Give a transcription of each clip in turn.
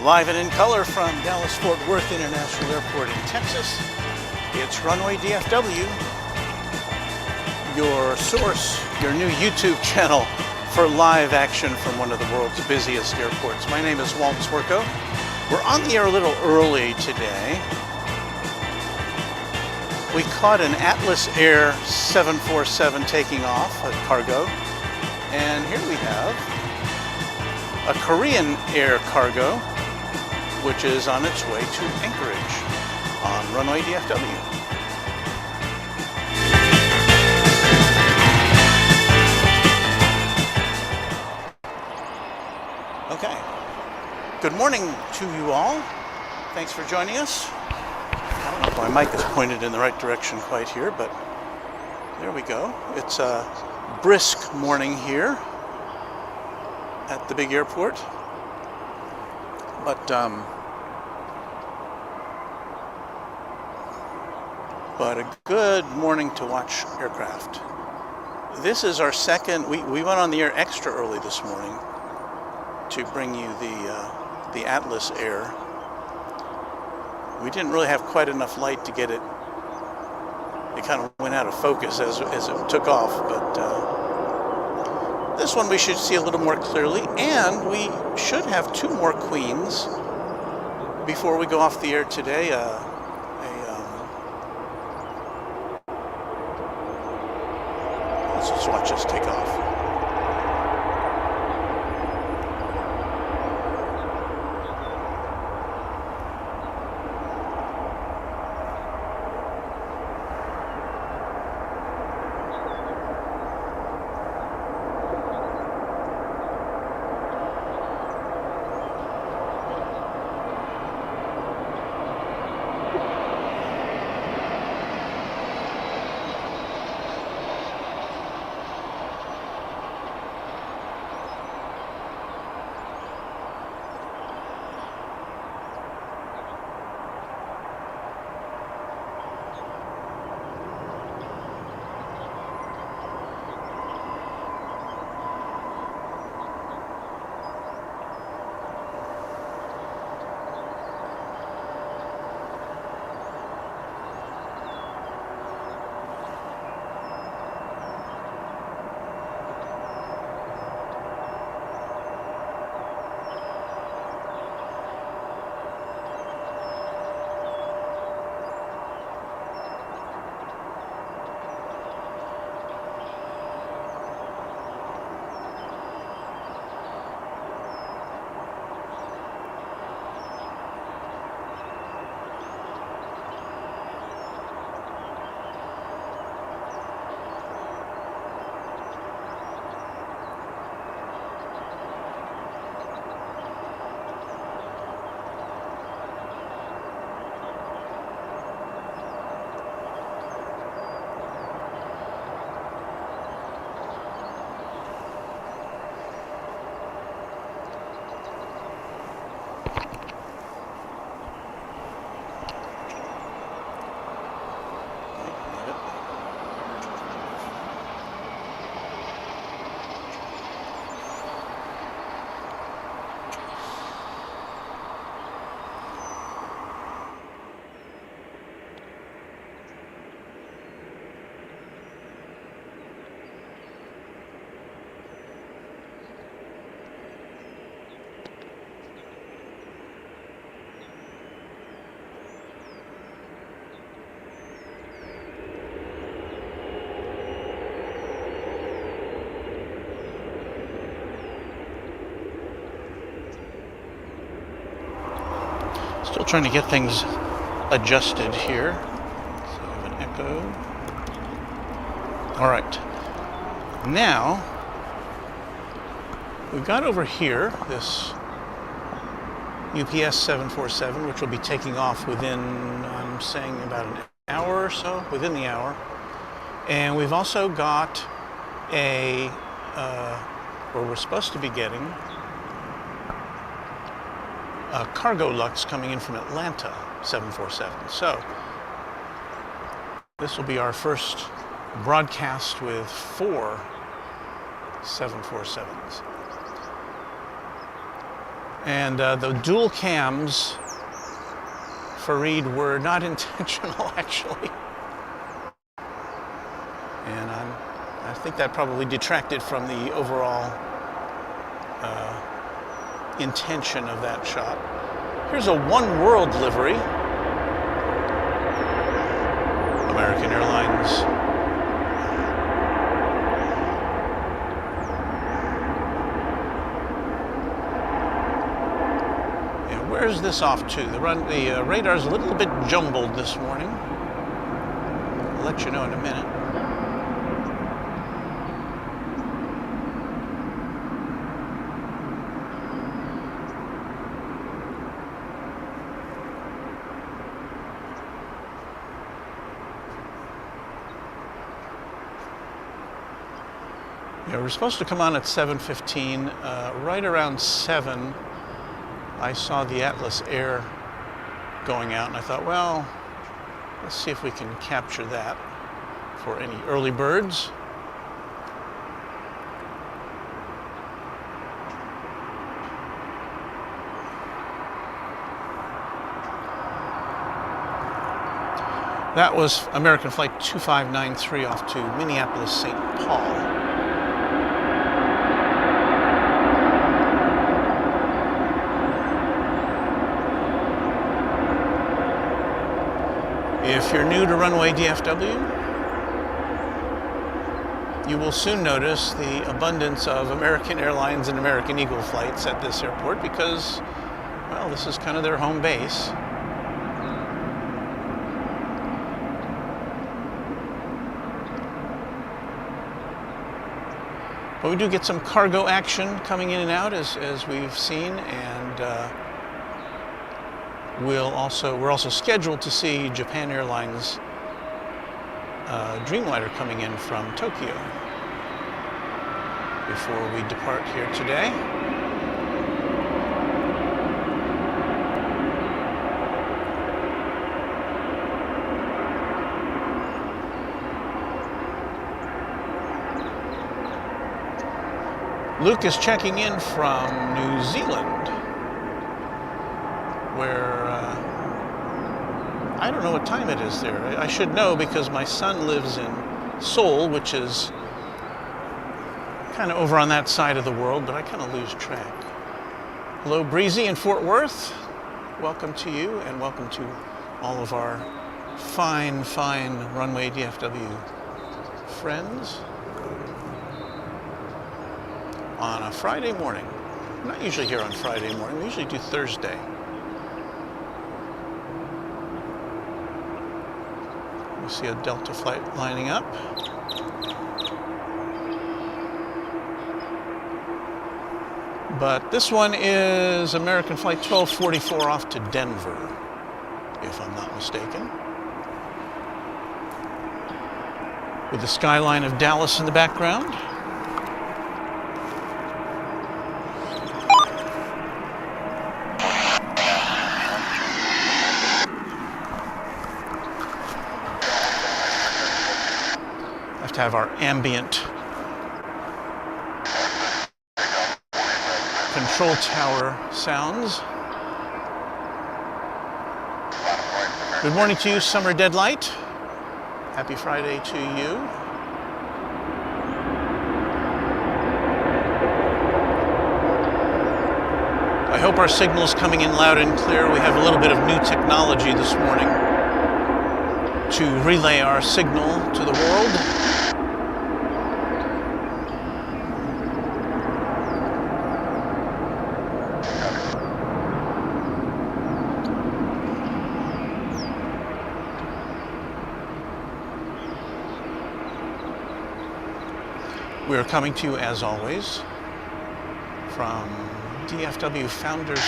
Live and in color from Dallas-Fort Worth International Airport in Texas, it's Runway DFW, your source, your new YouTube channel for live action from one of the world's busiest airports. My name is Walt Swerko. We're on the air a little early today. We caught an Atlas Air 747 taking off, a cargo, and here we have a Korean Air cargo, which is on its way to Anchorage on Runway DFW. Okay. Good morning to you all. Thanks for joining us. I don't know if my mic is pointed in the right direction quite here, but there we go. It's a brisk morning here at the big airport. But a good morning to watch aircraft. This is our second, we went on the air extra early this morning to bring you the Atlas Air. We didn't really have quite enough light to get it. It kind of went out of focus as it took off, but this one we should see a little more clearly, and we should have two more queens before we go off the air today. Let's just watch this take off. Still trying to get things adjusted here. So we have an echo. All right. Now, we've got over here this UPS 747, which will be taking off within, I'm saying, about an hour or so, within the hour. And we've also got a, or we're supposed to be getting, a cargo Lux coming in from Atlanta, 747. So this will be our first broadcast with 4 747s. And the dual cams for Reed were not intentional, actually. And I think that probably detracted from the overall intention of that shot. Here's a One World livery. American Airlines. And where's this off to? The radar's a little bit jumbled this morning. I'll let you know in a minute. Yeah, we're supposed to come on at 7:15. Right around 7, I saw the Atlas Air going out, and I thought, well, let's see if we can capture that for any early birds. That was American Flight 2593 off to Minneapolis, St. Paul. If you're new to Runway DFW, you will soon notice the abundance of American Airlines and American Eagle flights at this airport because, well, this is kind of their home base. But we do get some cargo action coming in and out as we've seen, and we're also scheduled to see Japan Airlines Dreamliner coming in from Tokyo before we depart here today. Luke is checking in from New Zealand, where I don't know what time it is there. I should know because my son lives in Seoul, which is kind of over on that side of the world, but I kind of lose track. Hello, Breezy in Fort Worth. Welcome to you, and welcome to all of our fine Runway DFW friends on a Friday morning. I'm not usually here on Friday morning. We usually do Thursday. We see a Delta flight lining up. But this one is American Flight 1244 off to Denver, if I'm not mistaken. With the skyline of Dallas in the background. To have our ambient control tower sounds. Good morning to you, Summer Deadlight. Happy Friday to you. I hope our signal is coming in loud and clear. We have a little bit of new technology this morning to relay our signal to the world. We are coming to you, as always, from DFW Founders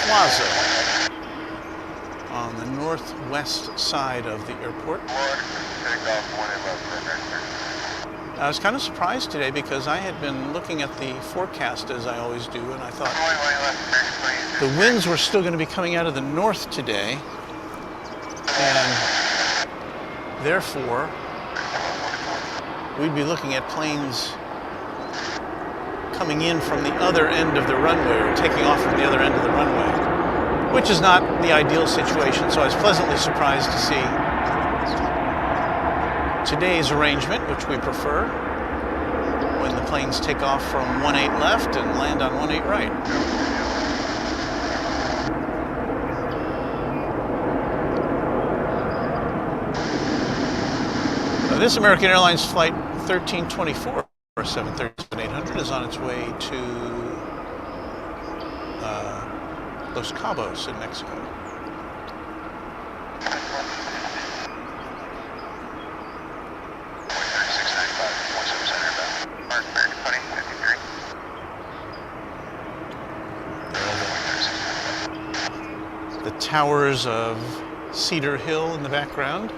Plaza on the northwest side of the airport. I was kind of surprised today because I had been looking at the forecast, as I always do, and I thought the winds were still going to be coming out of the north today, and therefore we'd be looking at planes coming in from the other end of the runway or taking off from the other end of the runway, which is not the ideal situation. So I was pleasantly surprised to see today's arrangement, which we prefer, when the planes take off from 18 left and land on 18 right. This American Airlines flight 1324 or 737-800 is on its way to Los Cabos in Mexico. The towers of Cedar Hill in the background.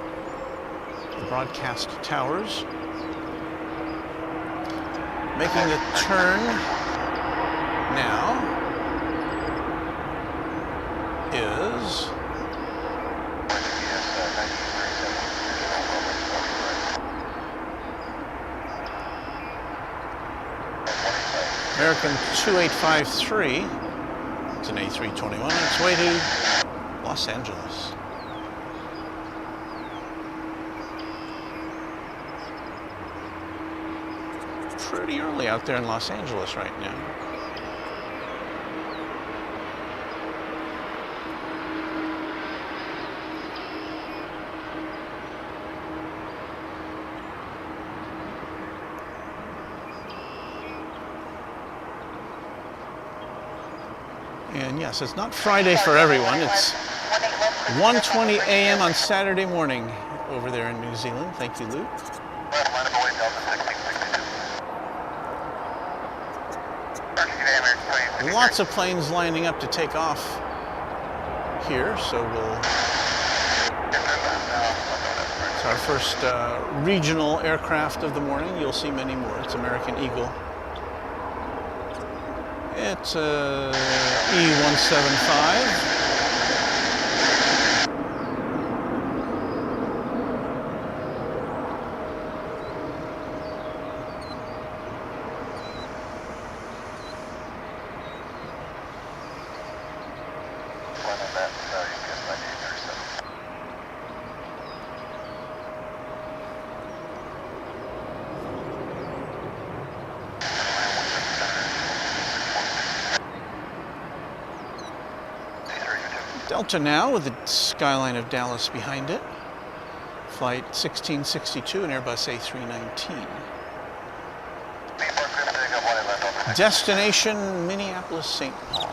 The broadcast towers. Making the turn now is American 2853. It's an A321 on its way to Los Angeles. Pretty early out there in Los Angeles right now. And yes, it's not Friday for everyone. It's 1:20 a.m. on Saturday morning over there in New Zealand. Thank you, Luke. Lots of planes lining up to take off here, so it's our first regional aircraft of the morning. You'll see many more. It's American Eagle. It's E175. Delta now with the skyline of Dallas behind it. Flight 1662, an Airbus A319. Destination Minneapolis, St. Paul.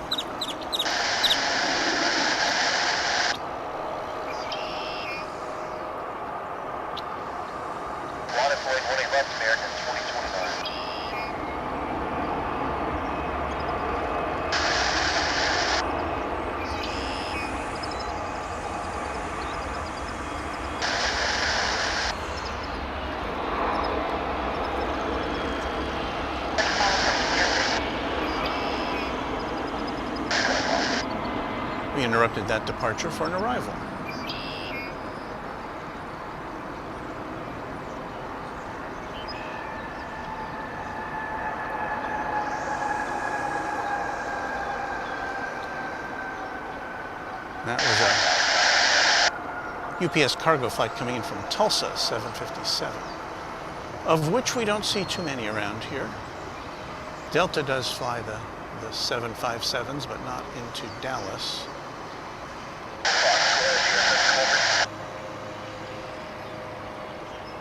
We interrupted that departure for an arrival. That was a UPS cargo flight coming in from Tulsa, 757, of which we don't see too many around here. Delta does fly the 757s, but not into Dallas.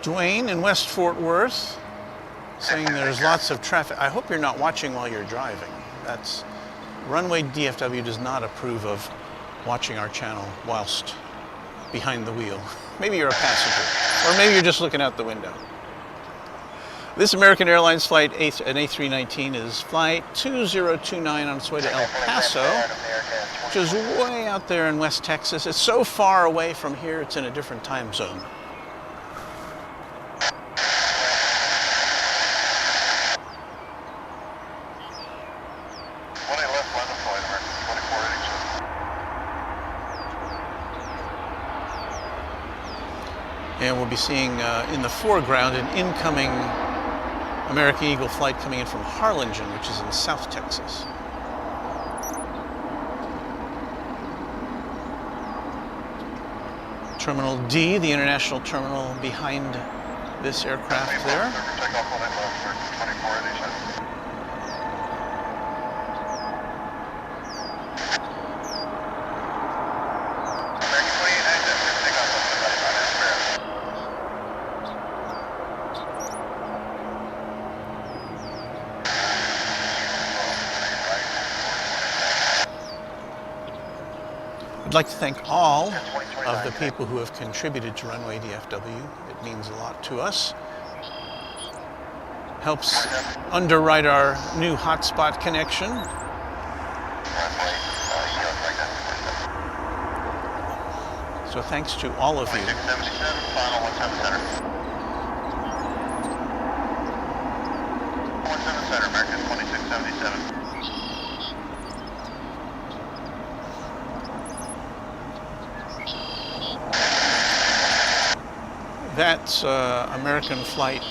Dwayne in West Fort Worth saying there's lots of traffic. I hope you're not watching while you're driving. That's Runway DFW does not approve of watching our channel whilst behind the wheel. Maybe you're a passenger, or maybe you're just looking out the window. This American Airlines flight, an A319, is flight 2029 on its way to El Paso, which is way out there in West Texas. It's so far away from here, it's in a different time zone. And we'll be seeing in the foreground an incoming American Eagle flight coming in from Harlingen, which is in South Texas. Terminal D, the international terminal behind this aircraft there. I'd like to thank all of the people who have contributed to Runway DFW. It means a lot to us. Helps underwrite our new hotspot connection. So thanks to all of you. 2677, final 17 center. 17 center, American 2677. That's American flight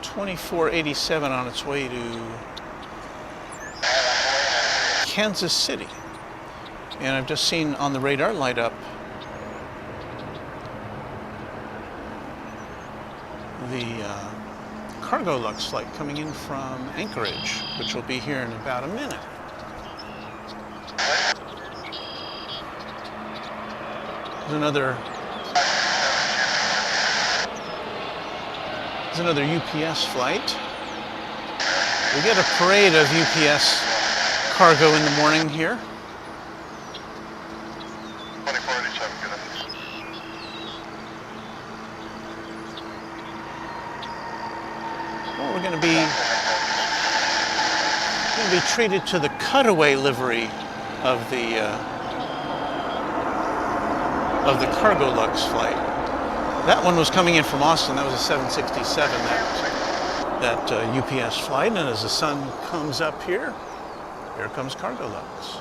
2487 on its way to Kansas City. And I've just seen on the radar light up the cargo Lux flight coming in from Anchorage, which will be here in about a minute. There's another UPS flight. We get a parade of UPS cargo in the morning here. 2487, good. Well, we're going to be treated to the cutaway livery of the cargo Lux flight. That one was coming in from Austin. That was a 767, that UPS flight. And as the sun comes up here comes cargo Lux.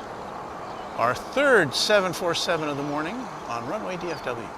Our third 747 of the morning on Runway DFW.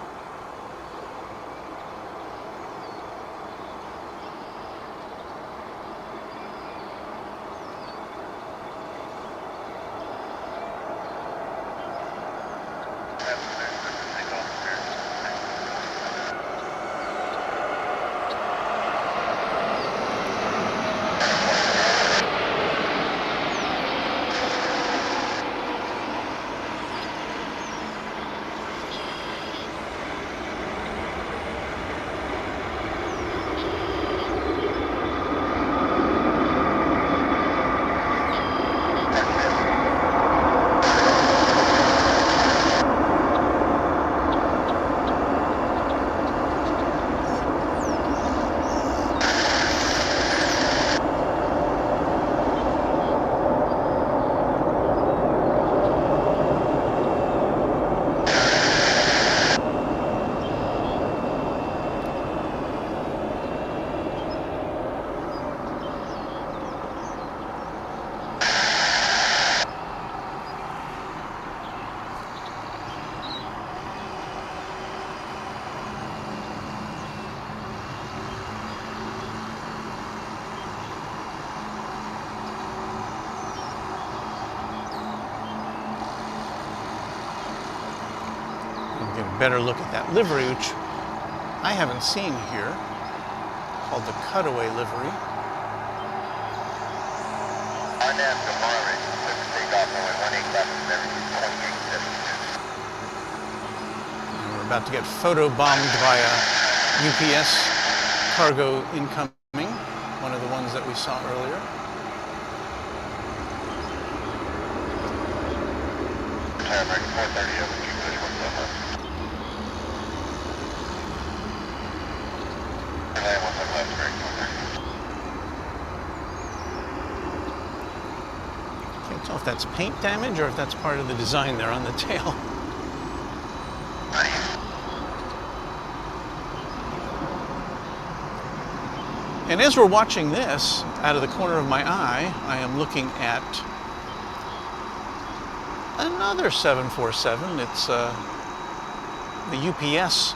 Get a better look at that livery, which I haven't seen here, called the cutaway livery. And we're about to get photo bombed by a UPS cargo incoming, one of the ones that we saw earlier. American 430 up, keep pushing one stuff up. Land one stuff left, American 430. Can't tell if that's paint damage or if that's part of the design there on the tail. And as we're watching this, out of the corner of my eye, I am looking at another 747. It's the UPS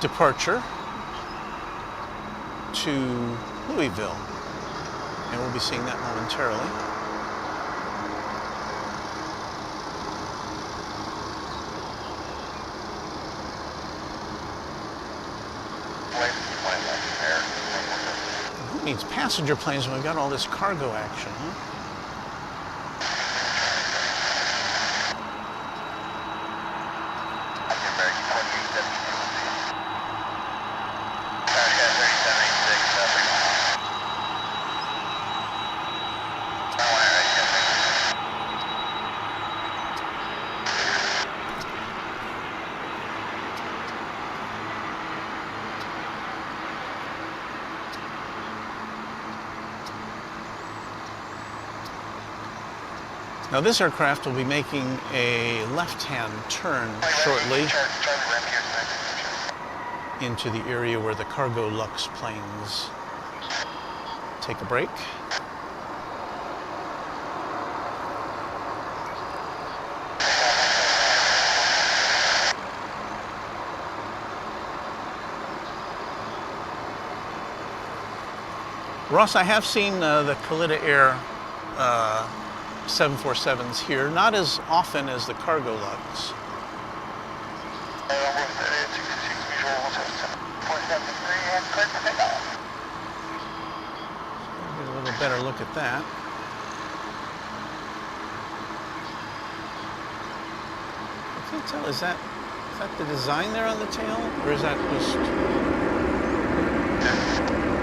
departure. to Louisville, and we'll be seeing that momentarily. Who needs passenger planes when we've got all this cargo action, huh? Now this aircraft will be making a left-hand turn shortly into the area where the cargo Lux planes take a break. Ross, I have seen the Kalitta Air 747s here, not as often as the cargo Lux. Get a little better look at that. I can't tell, is that the design there on the tail? Or is that just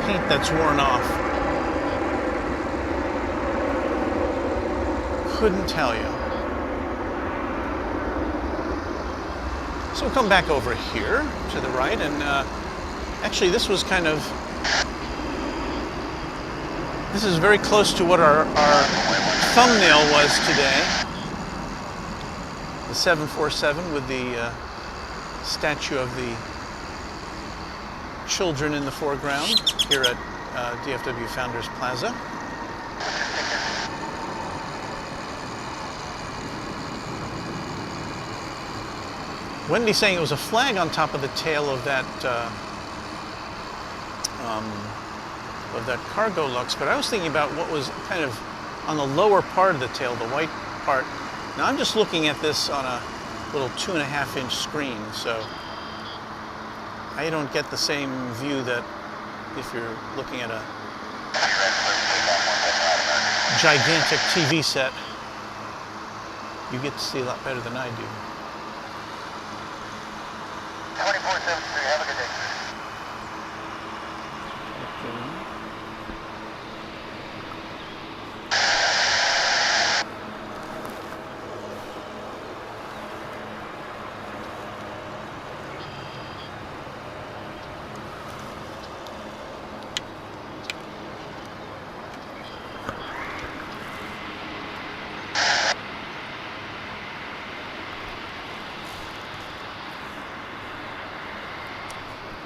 paint that's worn off? Couldn't tell you. So we'll come back over here to the right, and actually this was kind of, this is very close to what our thumbnail was today. The 747 with the statue of the children in the foreground here at DFW Founders Plaza. Wendy's saying it was a flag on top of the tail of that cargo Lux, but I was thinking about what was kind of on the lower part of the tail, the white part. Now I'm just looking at this on a little 2.5-inch screen, so I don't get the same view that if you're looking at a gigantic TV set. You get to see a lot better than I do. 2473, have a good day.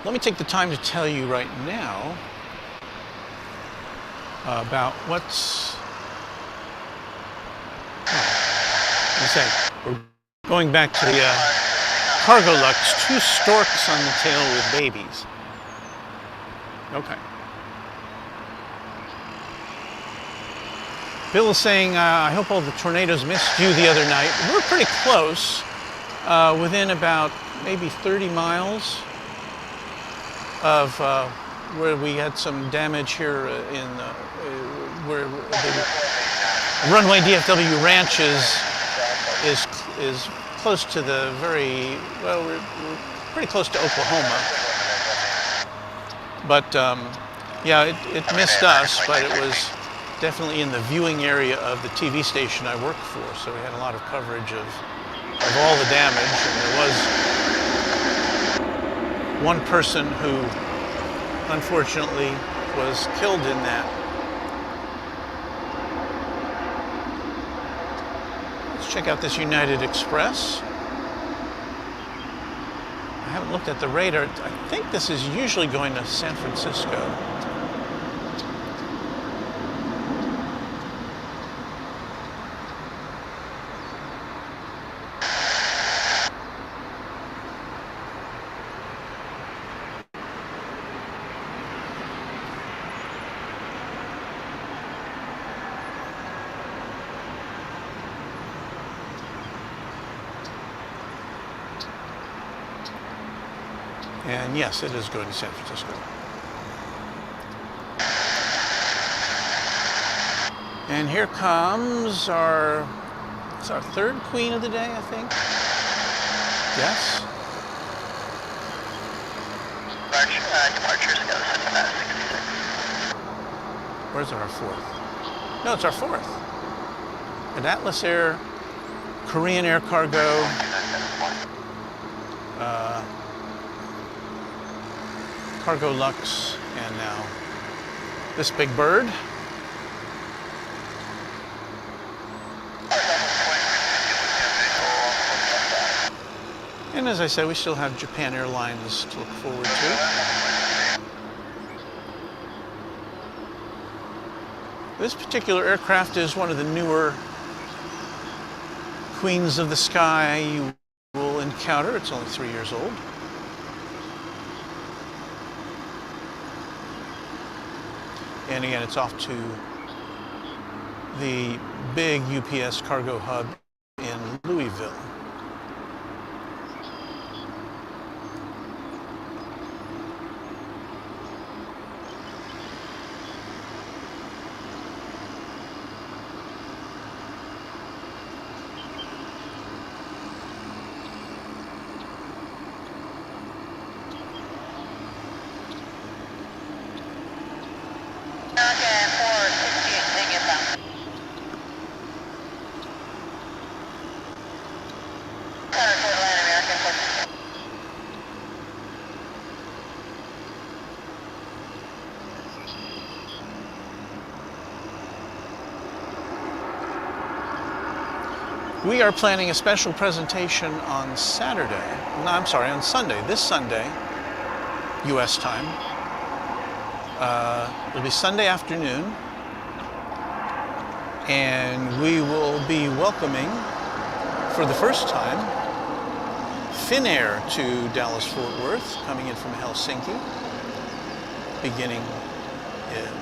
Let me take the time to tell you right now about what's... we're going back to the cargo Lux, 2 storks on the tail with babies. Okay. Bill is saying, I hope all the tornadoes missed you the other night. We're pretty close, within about maybe 30 miles of where we had some damage here in where the Runway DFW ranch is close to the very, well, we're pretty close to Oklahoma. But yeah, it missed us, but it was definitely in the viewing area of the TV station I work for, so we had a lot of coverage of all the damage, and there was one person who unfortunately was killed in that. Let's check out this United Express. I haven't looked at the radar. I think this is usually going to San Francisco. And yes, it is going to San Francisco. And here comes it's our third queen of the day, I think. Yes? Departures go to 66. Where's our fourth? No, it's our fourth. At Atlas Air, Korean Air Cargo, Cargo Lux, and now this big bird. And as I said, we still have Japan Airlines to look forward to. This particular aircraft is one of the newer Queens of the Sky you will encounter. It's only 3 years old. And again, it's off to the big UPS cargo hub in Louisville. We are planning a special presentation on on Sunday, this Sunday, U.S. time. It'll be Sunday afternoon, and we will be welcoming, for the first time, Finnair to Dallas-Fort Worth, coming in from Helsinki,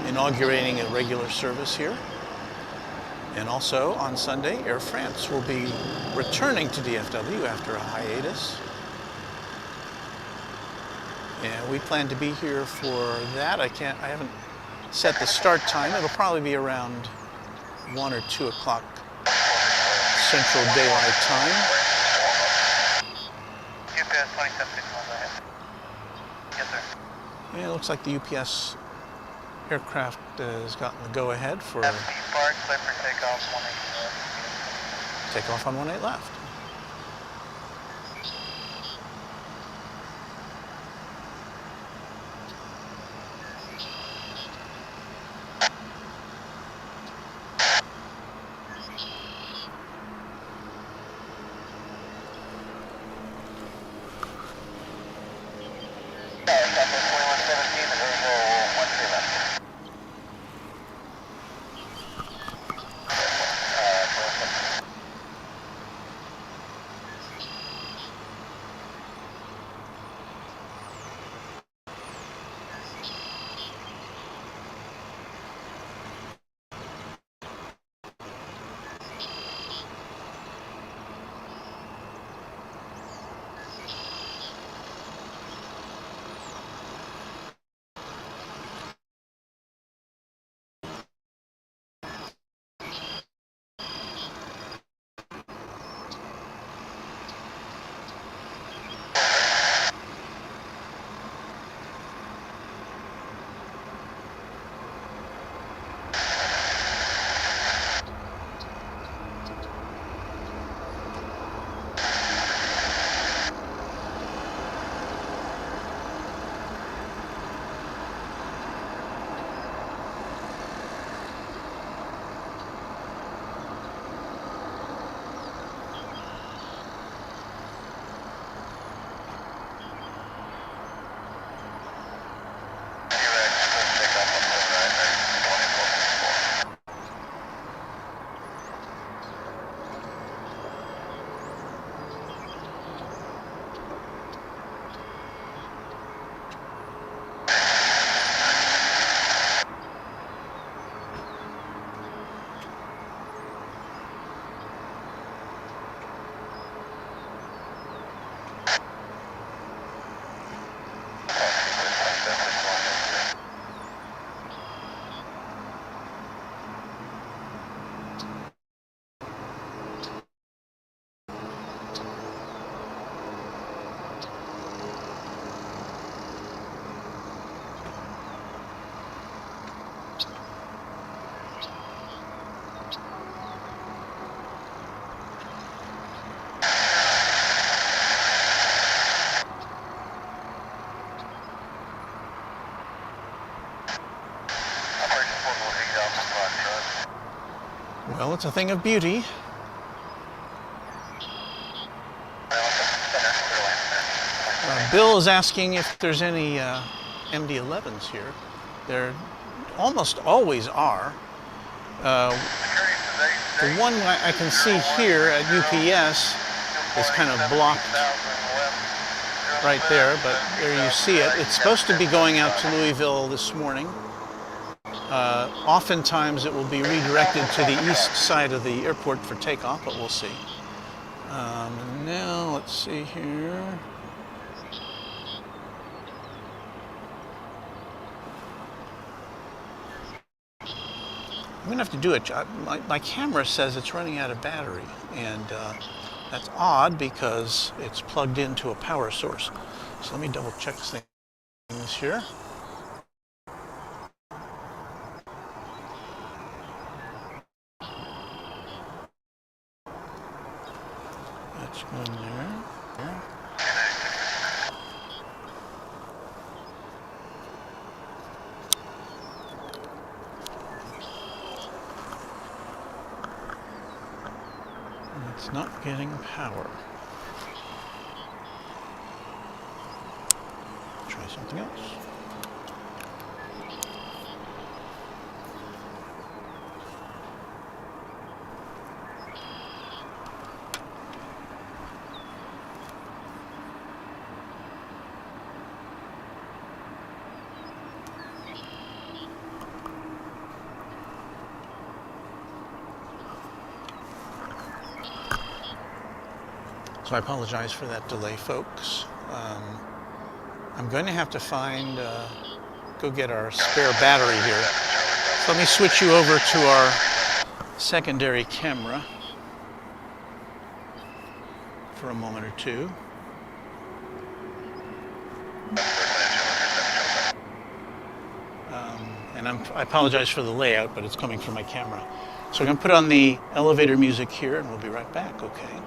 inaugurating a regular service here. And also on Sunday, Air France will be returning to DFW after a hiatus. And we plan to be here for that. I haven't set the start time. It'll probably be around 1 or 2 o'clock Central Daylight Time. UPS 2761, go ahead. Yes, sir. And it looks like the UPS aircraft has gotten the go-ahead for Park, clear for takeoff, 18 left. takeoff on 18 left. Well, it's a thing of beauty. Bill is asking if there's any MD-11s here. There almost always are. The one I can see here at UPS is kind of blocked right there, but there you see it. It's supposed to be going out to Louisville this morning. Oftentimes it will be redirected to the east side of the airport for takeoff, but we'll see. Now let's see here. I'm gonna have to do it. My camera says it's running out of battery, and that's odd because it's plugged into a power source. So let me double check things here. That's going there. Yeah. It's not getting power. Try something else. So I apologize for that delay, folks. I'm going to have to go get our spare battery here. So let me switch you over to our secondary camera for a moment or two. And I apologize for the layout, but it's coming from my camera. So we're going to put on the elevator music here, and we'll be right back, okay?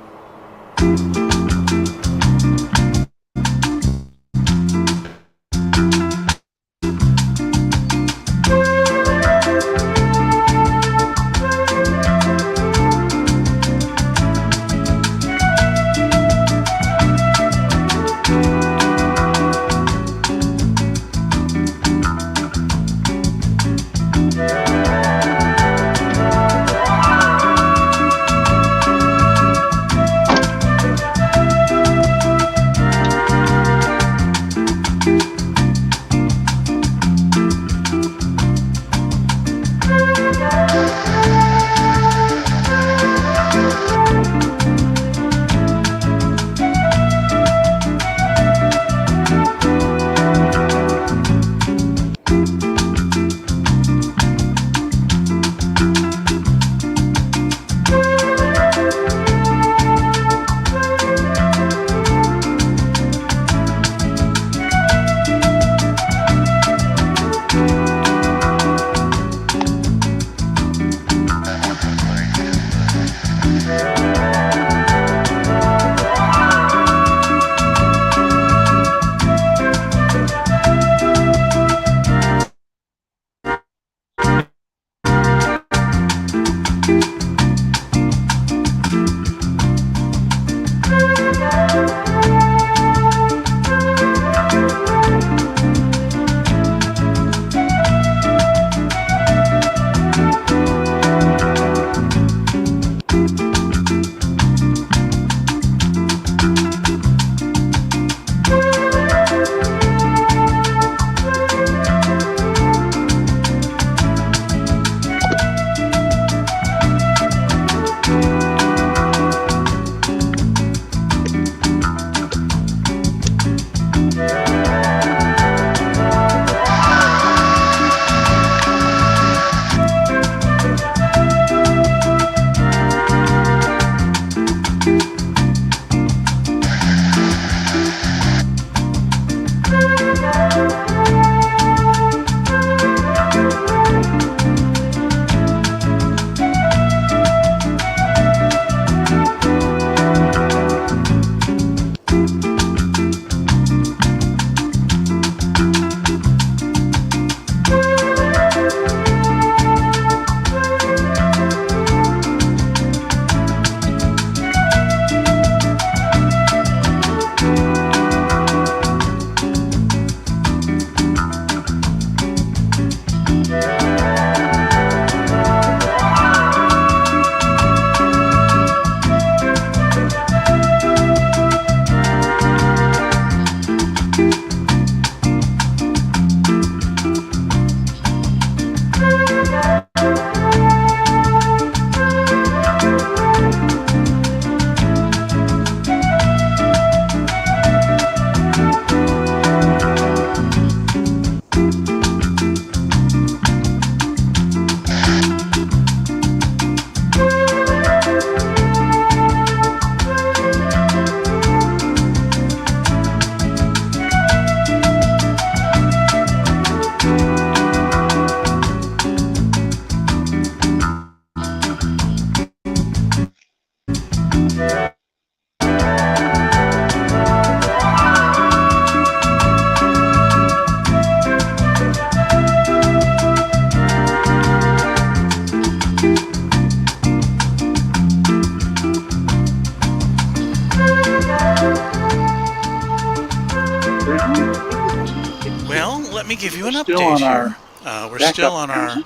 Well, let me give you an Still on update our here. We're still on camera. our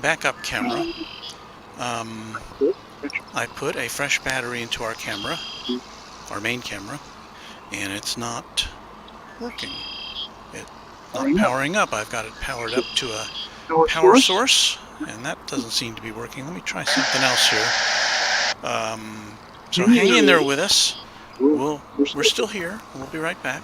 backup camera. I put a fresh battery into our camera, our main camera, and it's not working. It's not powering up. I've got it powered up to a power source, and that doesn't seem to be working. Let me try something else here. So hang in there with us. We're still here. We'll be right back.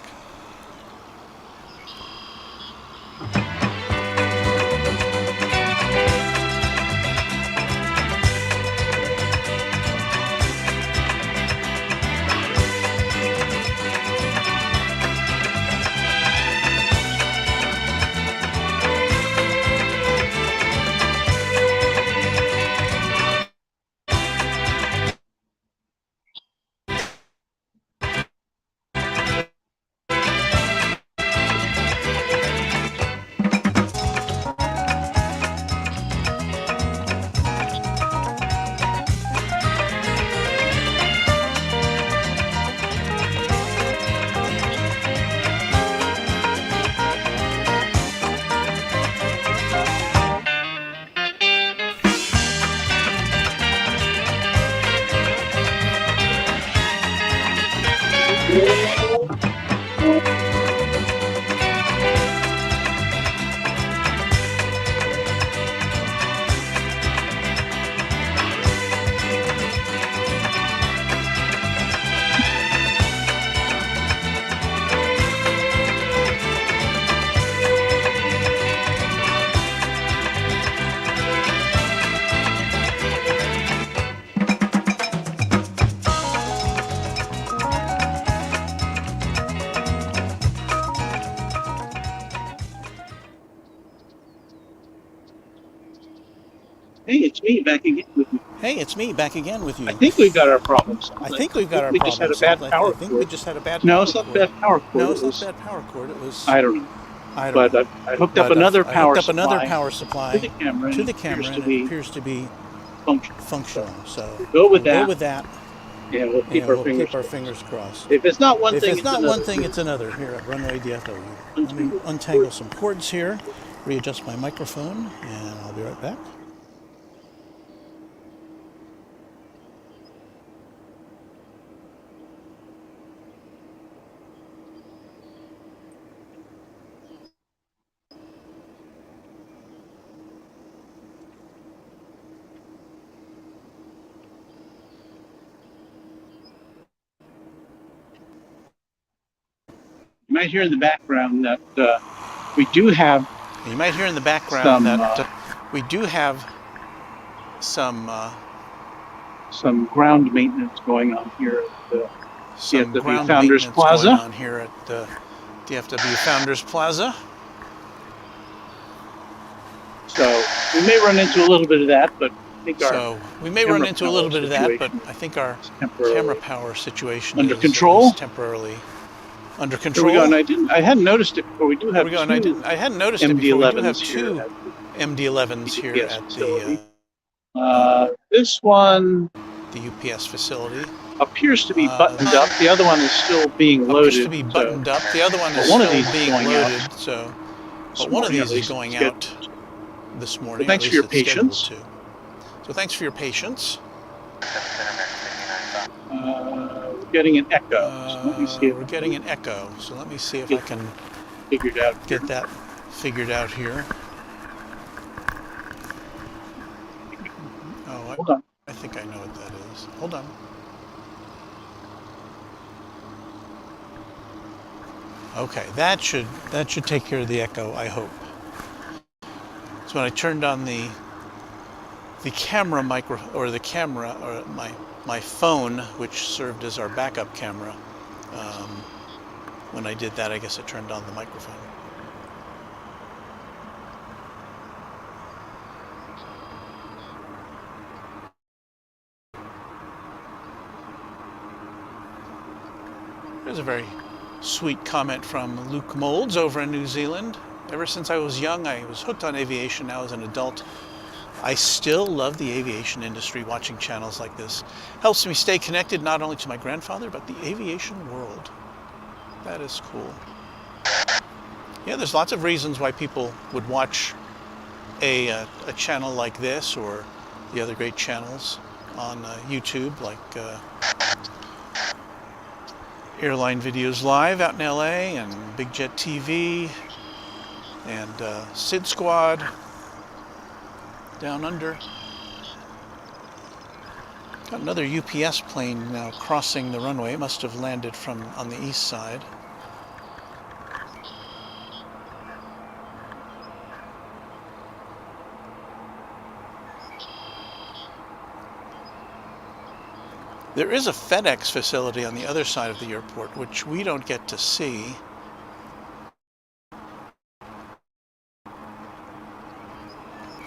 Hey, it's me back again with you. Hey, it's me back again with you. I think we've got our problem solved. I think we've got our we problem just had a bad power I think cord. we just had a bad No, power it's not cord. bad power cord. No, it's not bad power cord. It was. I don't know. I don't But know. I hooked up another power supply to the camera, and it appears to be functional. So we'll go with that. Yeah, we'll keep our fingers crossed. If it's not one thing, it's another. Here at Runway DFW. Let me untangle some cords here, readjust my microphone, and I'll be right back. You might hear in the background that we do have. You might hear in the background we do have some ground maintenance going on here at the DFW Founders Plaza. Going on here at the DFW Founders Plaza. So we may run into a little bit of that, but I think I think our camera power situation under control. Is temporarily under control. Here we go. And I hadn't noticed it before. We do have I hadn't noticed it before. We do have two MD-11s here at the this one, the UPS facility, appears to be buttoned up. The other one is still being loaded. Appears to be buttoned up. The other one is still being loaded. But one of these is going out this morning. Thanks for your patience. So thanks for your patience. We're getting an echo. So let me see we're getting an echo. So let me see if I can get that figured out here. Oh, hold on. I think I know what that is. Hold on. Okay, that should take care of the echo, I hope. So when I turned on the camera my phone, which served as our backup camera, when I did that, I guess it turned on the microphone. There's a very sweet comment from Luke Molds over in New Zealand. Ever since I was young, I was hooked on aviation. Now as an adult, I still love the aviation industry. Watching channels like this helps me stay connected not only to my grandfather, but the aviation world. That is cool. Yeah, there's lots of reasons why people would watch a channel like this or the other great channels on YouTube, like Airline Videos Live out in LA and Big Jet TV and Sid Squad down under. Got another UPS plane now crossing the runway. It must have landed from on the east side. There is a FedEx facility on the other side of the airport, which we don't get to see.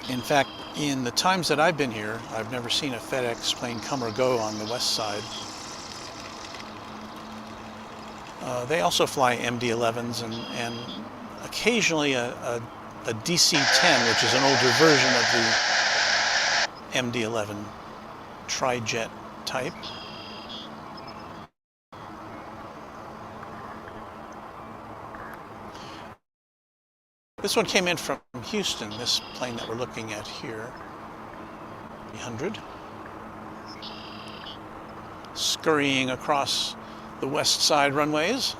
In fact, in the times that I've been here, I've never seen a FedEx plane come or go on the west side. They also fly MD-11s and occasionally a DC-10, which is an older version of the MD-11 tri-jet type. This one came in from Houston, this plane that we're looking at here, 300. Scurrying across the west side runways.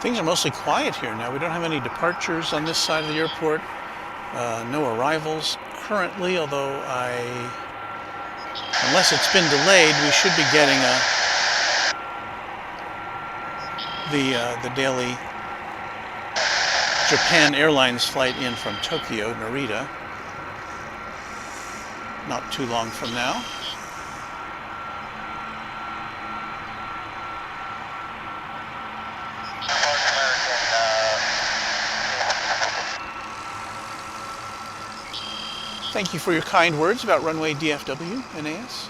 Things are mostly quiet here now. We don't have any departures on this side of the airport. No arrivals currently, although unless it's been delayed, we should be getting the daily Japan Airlines flight in from Tokyo, Narita, not too long from now. Thank you for your kind words about Runway DFW, NAS.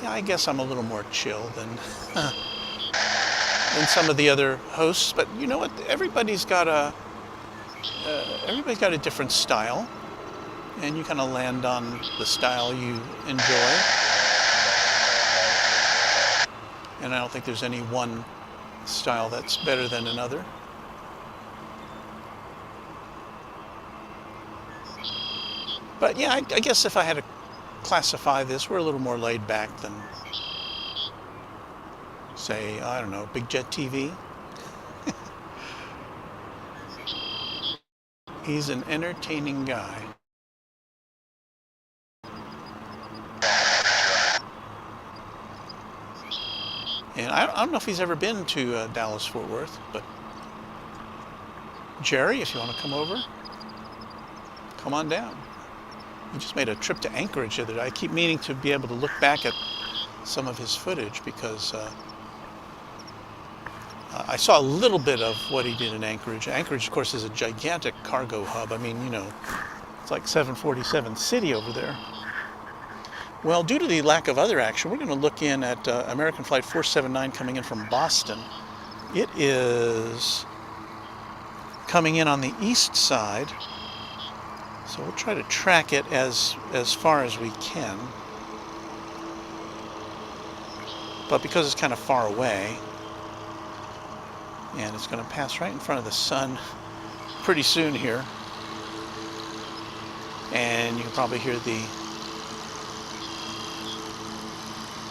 Yeah, I guess I'm a little more chill than some of the other hosts, but you know what? Everybody's got a different style, and you kind of land on the style you enjoy. And I don't think there's any one style that's better than another. But yeah, I guess if I had to classify this, we're a little more laid back than, say, I don't know, Big Jet TV. He's an entertaining guy. And I don't know if he's ever been to Dallas-Fort Worth, but Jerry, if you want to come over, come on down. He just made a trip to Anchorage the other day. I keep meaning to be able to look back at some of his footage because I saw a little bit of what he did in Anchorage. Anchorage, of course, is a gigantic cargo hub. I mean, you know, it's like 747 City over there. Well, due to the lack of other action, we're going to look in at American Flight 479 coming in from Boston. It is coming in on the east side. So we'll try to track it as far as we can. But because it's kind of far away, and it's going to pass right in front of the sun pretty soon here. And you can probably hear the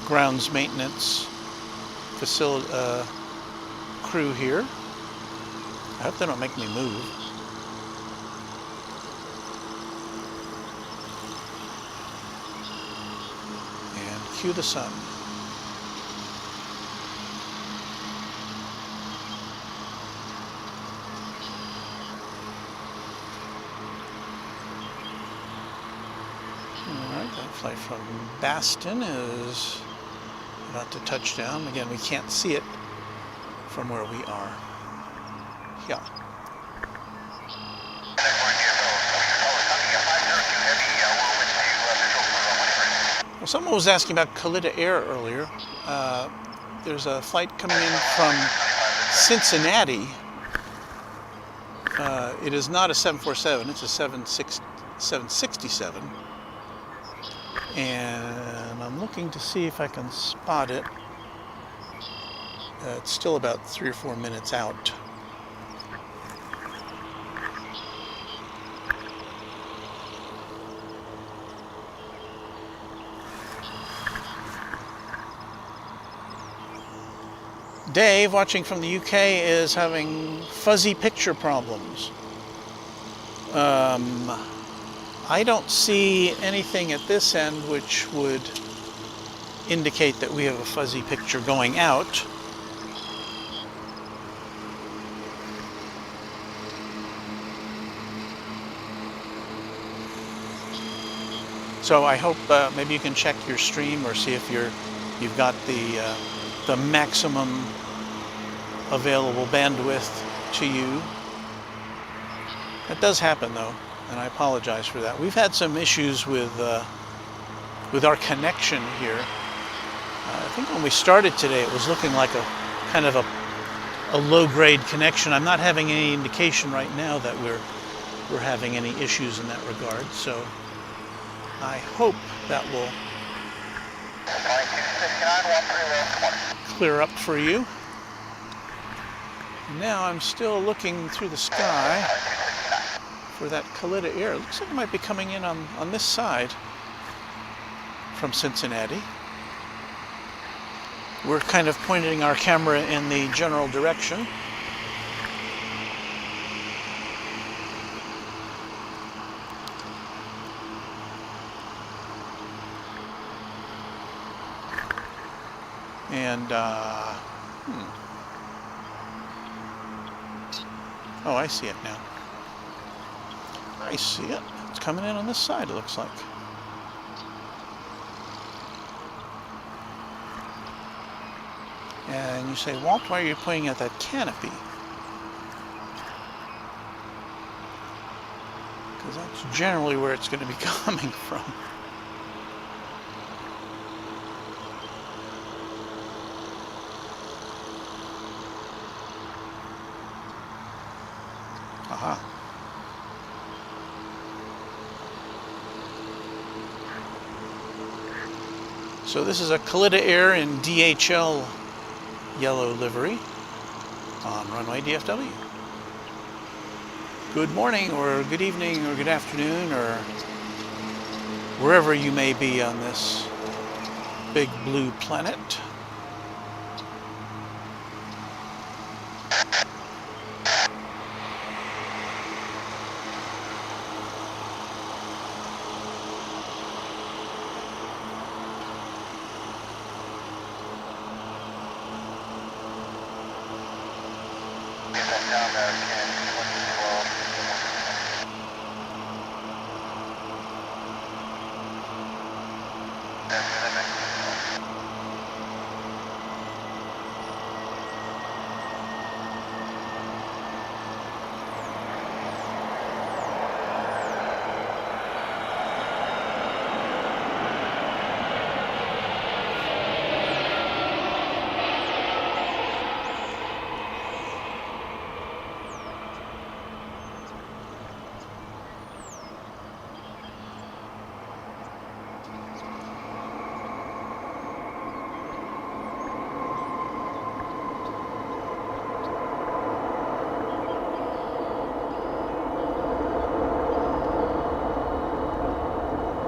grounds maintenance facility crew here. I hope they don't make me move. Cue the sun. That flight from Baston is about to touch down. Again, we can't see it from where we are. Yeah. Well, someone was asking about Kalita Air earlier. There's a flight coming in from Cincinnati. It is not a 747, it's a 767. And I'm looking to see if I can spot it. It's still about 3 or 4 minutes out. Dave, watching from the UK, is having fuzzy picture problems. I don't see anything at this end which would indicate that we have a fuzzy picture going out. So I hope maybe you can check your stream or see if you've got the maximum available bandwidth to you. That does happen though, and I apologize for that. We've had some issues with our connection here. I think when we started today it was looking like a kind of a low-grade connection. I'm not having any indication right now that we're having any issues in that regard, so I hope that will clear up for you. Now I'm still looking through the sky for that Kalita Air. It looks like it might be coming in on this side from Cincinnati. We're kind of pointing our camera in the general direction. And, oh, I see it now. I see it. It's coming in on this side, it looks like. And you say, Walt, why are you pointing at that canopy? Because that's generally where it's going to be coming from. Aha. So this is a Kalita Air in DHL yellow livery on Runway DFW. Good morning or good evening or good afternoon or wherever you may be on this big blue planet.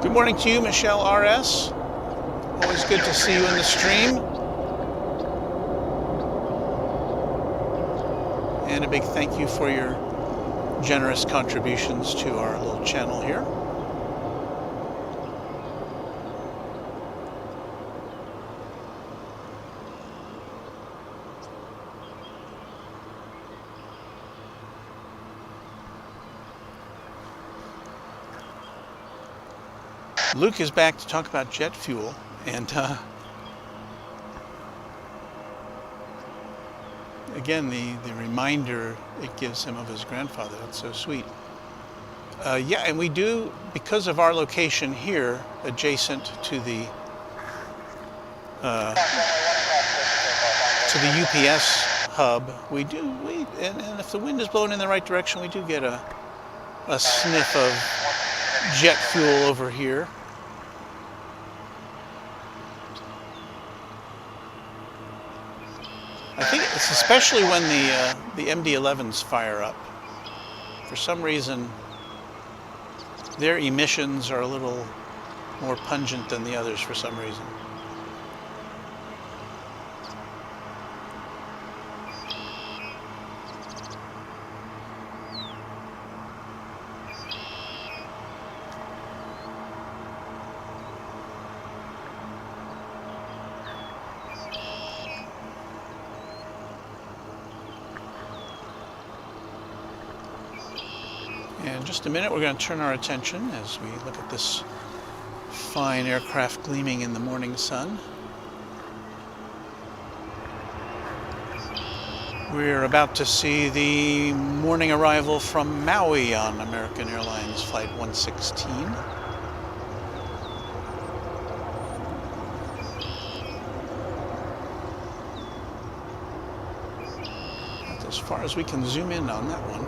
Good morning to you, Michelle RS. Always good to see you in the stream. And a big thank you for your generous contributions to our little channel here. Luke is back to talk about jet fuel, and again, the reminder it gives him of his grandfather. That's so sweet. Yeah, and we do, because of our location here, adjacent to the UPS hub, and if the wind is blowing in the right direction, we do get a sniff of jet fuel over here. I think it's especially when the MD-11s fire up. For some reason, their emissions are a little more pungent than the others for some reason. In just a minute, we're going to turn our attention as we look at this fine aircraft gleaming in the morning sun. We're about to see the morning arrival from Maui on American Airlines Flight 116. That's as far as we can zoom in on that one.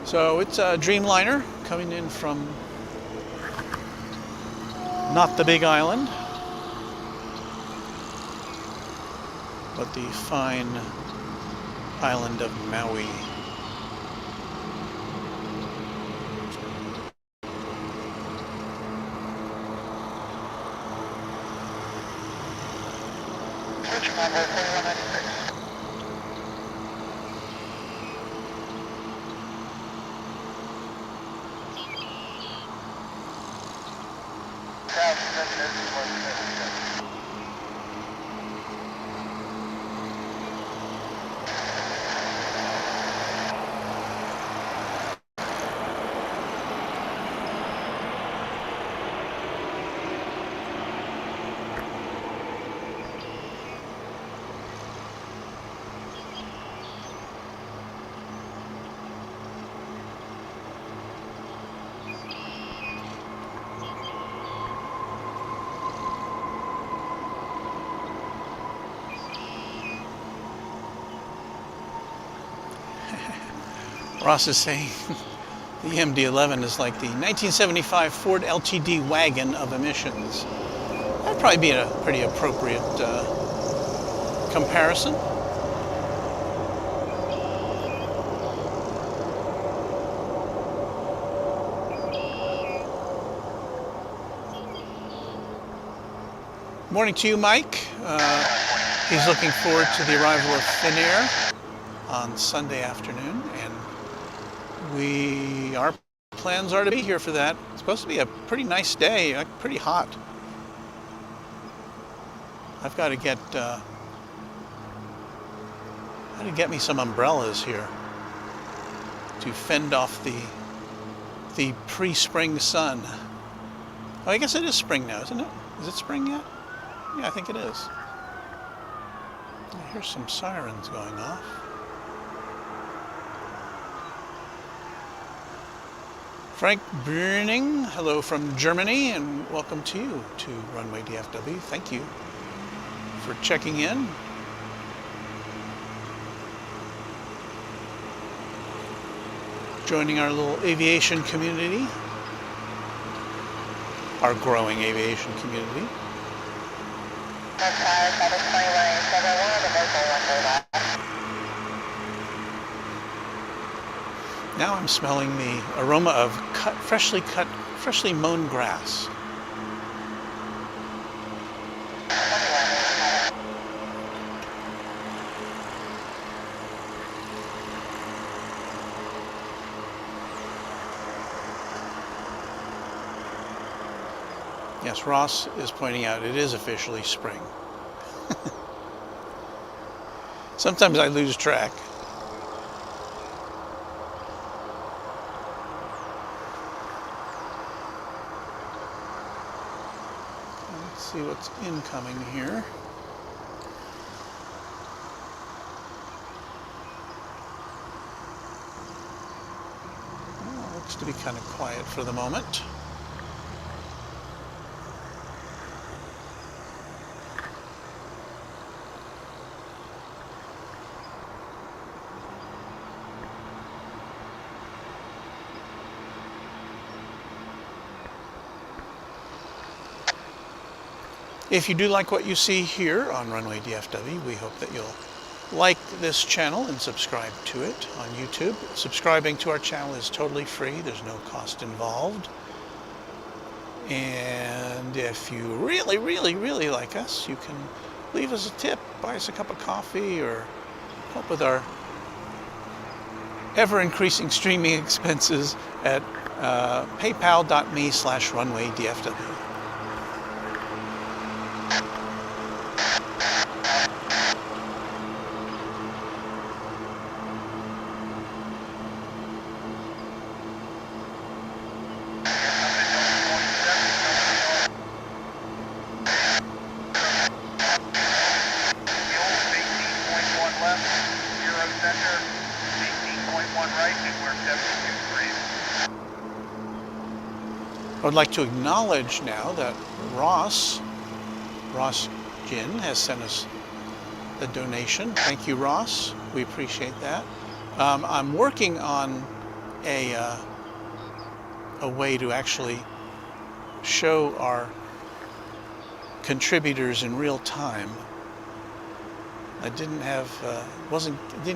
So it's a Dreamliner coming in from not the Big Island, but the fine island of Maui. Switching on board 4196. Ross is saying the MD-11 is like the 1975 Ford LTD wagon of emissions. That'd probably be a pretty appropriate comparison. Morning to you, Mike. He's looking forward to the arrival of Thin Air on Sunday afternoon, and our plans are to be here for that. It's supposed to be a pretty nice day, like pretty hot. I've got to get me some umbrellas here to fend off the pre-spring sun. Oh, I guess it is spring now, isn't it? Is it spring yet? Yeah, I think it is. I hear some sirens going off. Frank Brüning, hello from Germany, and welcome to you to Runway DFW. Thank you for checking in. Joining our little aviation community, our growing aviation community. Now I'm smelling the aroma of freshly mown grass. Yes, Ross is pointing out it is officially spring. Sometimes I lose track. see what's incoming here. Well, looks to be kind of quiet for the moment. If you do like what you see here on Runway DFW, we hope that you'll like this channel and subscribe to it on YouTube. Subscribing to our channel is totally free. There's no cost involved. And if you really, really, really like us, you can leave us a tip, buy us a cup of coffee, or help with our ever-increasing streaming expenses at paypal.me/runwaydfw. I would like to acknowledge now that Ross Gin has sent us a donation. Thank you, Ross. We appreciate that. I'm working on a way to actually show our contributors in real time. I didn't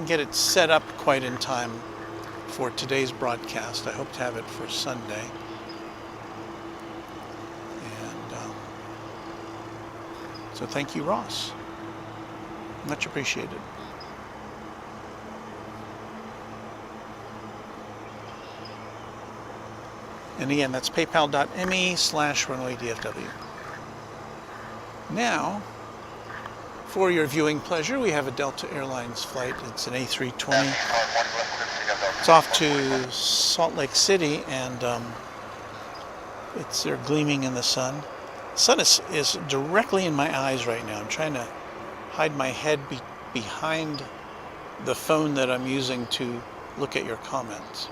get it set up quite in time for today's broadcast. I hope to have it for Sunday. So thank you, Ross. Much appreciated. And again, that's paypal.me/runwaydfw. Now, for your viewing pleasure, we have a Delta Airlines flight. It's an A320. It's off to Salt Lake City, and they're gleaming in the sun. The sun is directly in my eyes right now. I'm trying to hide my head behind the phone that I'm using to look at your comments.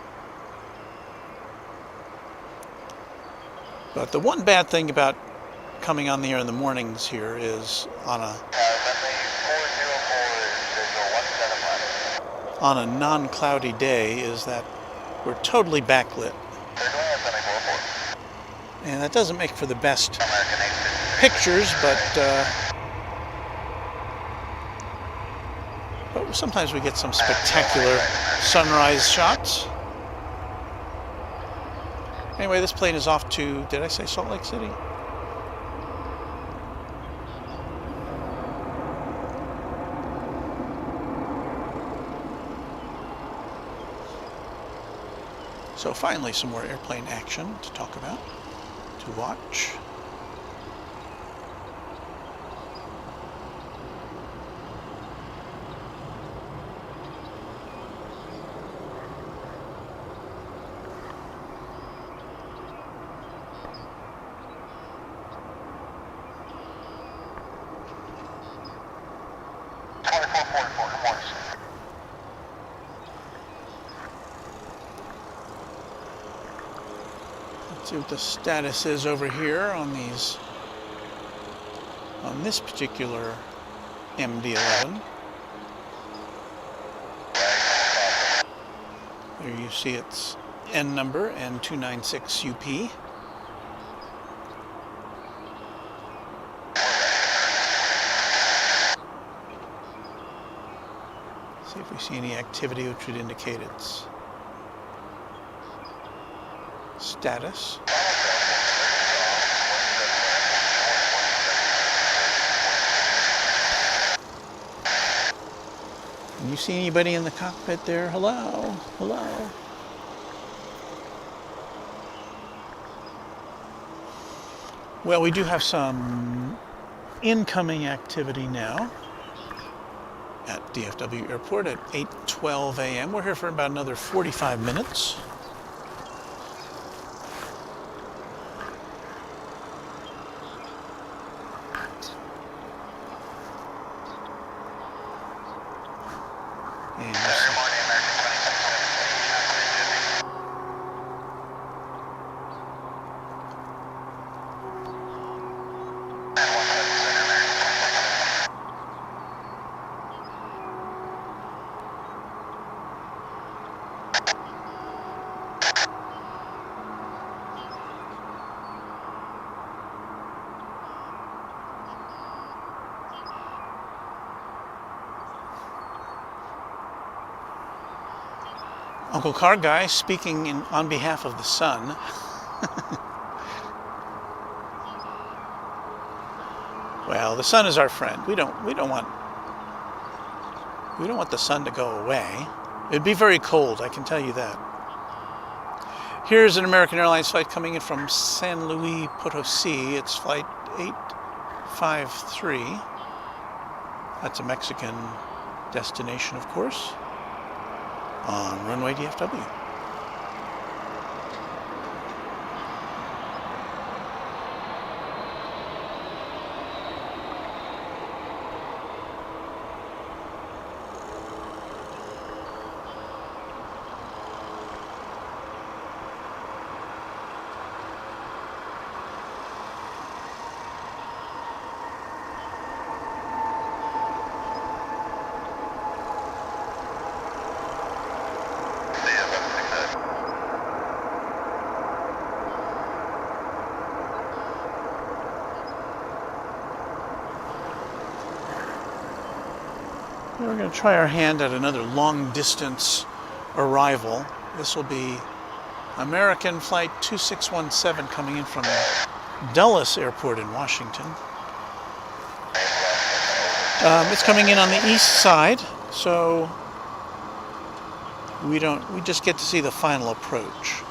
But the one bad thing about coming on the air in the mornings here is on a non-cloudy day is that we're totally backlit. And that doesn't make for the best pictures, but sometimes we get some spectacular sunrise shots. Anyway, this plane is off to, did I say Salt Lake City? So finally, some more airplane action to talk about, to watch. See what the status is over here on this particular MD-11. There you see its N number, N296UP. See if we see any activity which would indicate its status. Can you see anybody in the cockpit there? Hello? Hello? Well, we do have some incoming activity now at DFW Airport at 8:12 a.m. We're here for about another 45 minutes. And Good morning, American 2617. And 177 American 2617. Uncle Car Guy speaking on behalf of the sun. Well, the sun is our friend. We don't want the sun to go away. It'd be very cold, I can tell you that. Here's an American Airlines flight coming in from San Luis Potosi. It's flight 853. That's a Mexican destination, of course, on Runway DFW. We're going to try our hand at another long distance arrival. This will be American flight 2617 coming in from Dulles Airport in Washington. It's coming in on the east side, so we just get to see the final approach.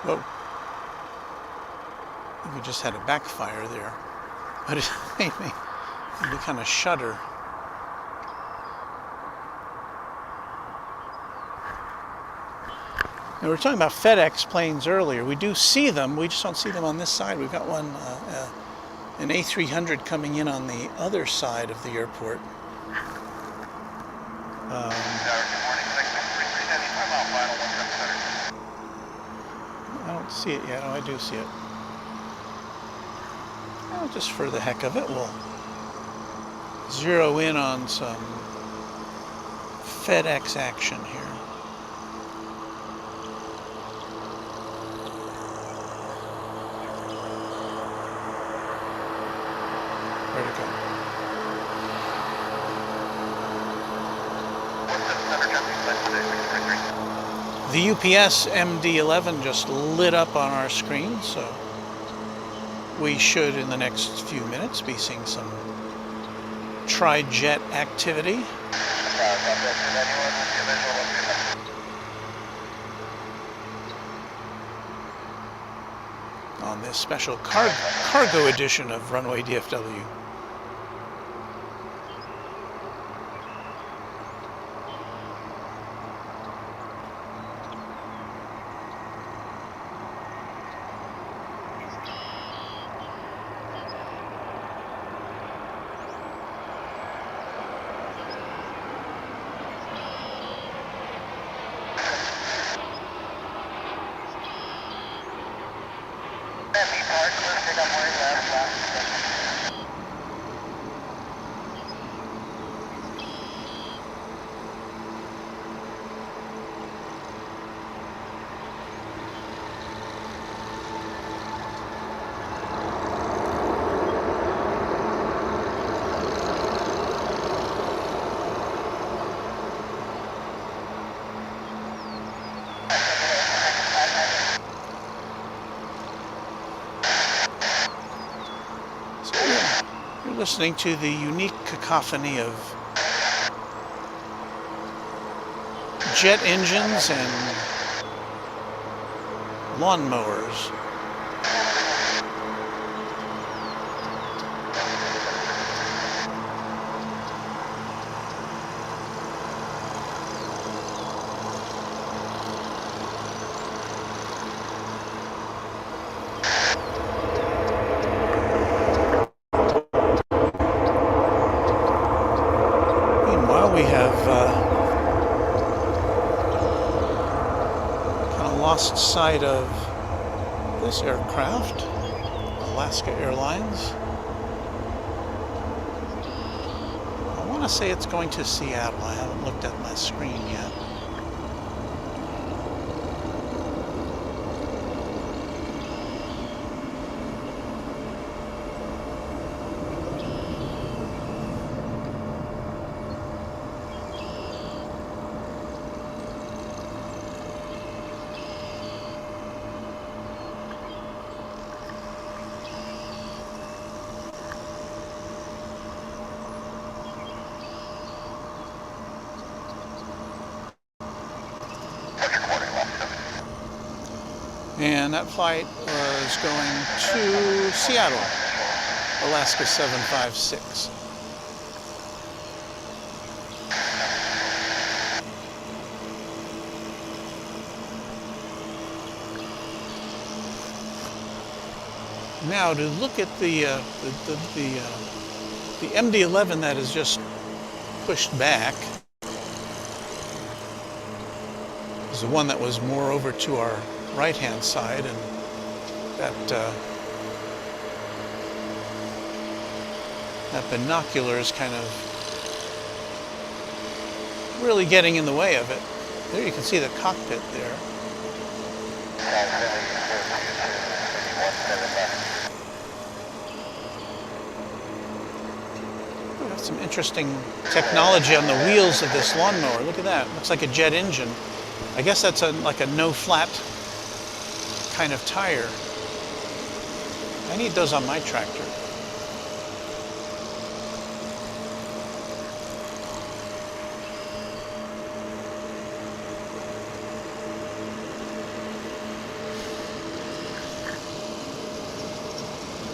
Whoa. I think we just had a backfire there. But it made me kind of shudder. Now, we were talking about FedEx planes earlier. We do see them. We just don't see them on this side. We've got one, an A300 coming in on the other side of the airport. I don't see it yet. Oh, I do see it. Well, just for the heck of it, we'll zero in on some FedEx action here. Where'd it go? The UPS MD-11 just lit up on our screen, so we should, in the next few minutes, be seeing some tri-jet activity. On this special cargo edition of Runway DFW. You're listening to the unique cacophony of jet engines and lawnmowers. Meanwhile, we have kind of lost sight of this aircraft, Alaska Airlines. I want to say it's going to Seattle. I haven't looked at my screen yet. And that flight was going to Seattle, Alaska 756. Now to look at the MD-11 that is just pushed back is the one that was more over to our right-hand side, and that binocular is kind of really getting in the way of it. There you can see the cockpit there. We have some interesting technology on the wheels of this lawnmower. Look at that. Looks like a jet engine. I guess that's like a no-flat kind of tire. I need those on my tractor.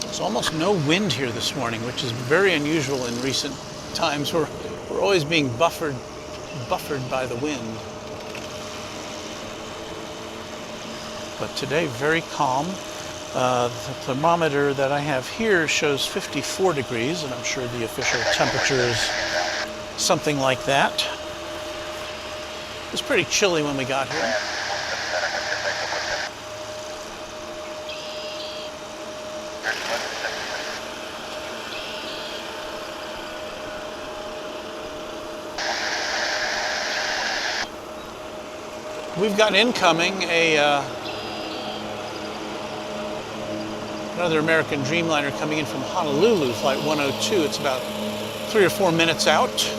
There's almost no wind here this morning, which is very unusual in recent times. We're always being buffered by the wind. But today, very calm. The thermometer that I have here shows 54 degrees, and I'm sure the official temperature is something like that. It was pretty chilly when we got here. We've got incoming another American Dreamliner coming in from Honolulu, flight 102. It's about 3 or 4 minutes out.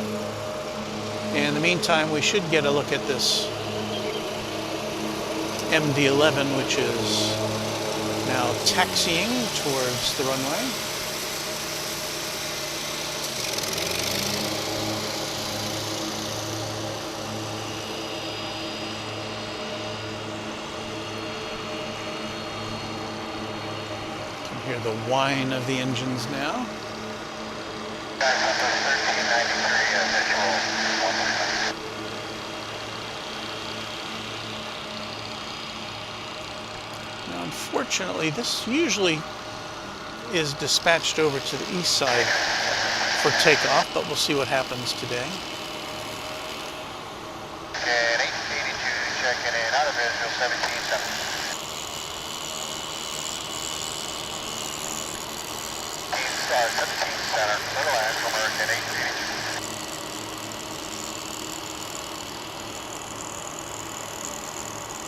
In the meantime, we should get a look at this MD-11, which is now taxiing towards the runway. Hear the whine of the engines now. Now, unfortunately, this usually is dispatched over to the east side for takeoff, but we'll see what happens today. And 882 checking in out of Israel 17-7. Star 17 center, Little Angel, American 882.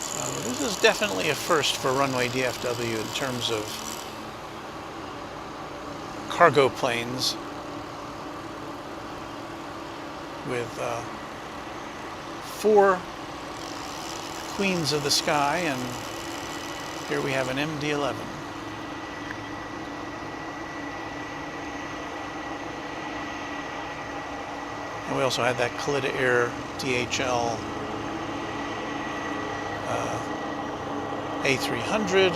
So this is definitely a first for Runway DFW in terms of cargo planes with 4 Queens of the Sky, and here we have an MD-11. And we also had that Khalida Air DHL A300.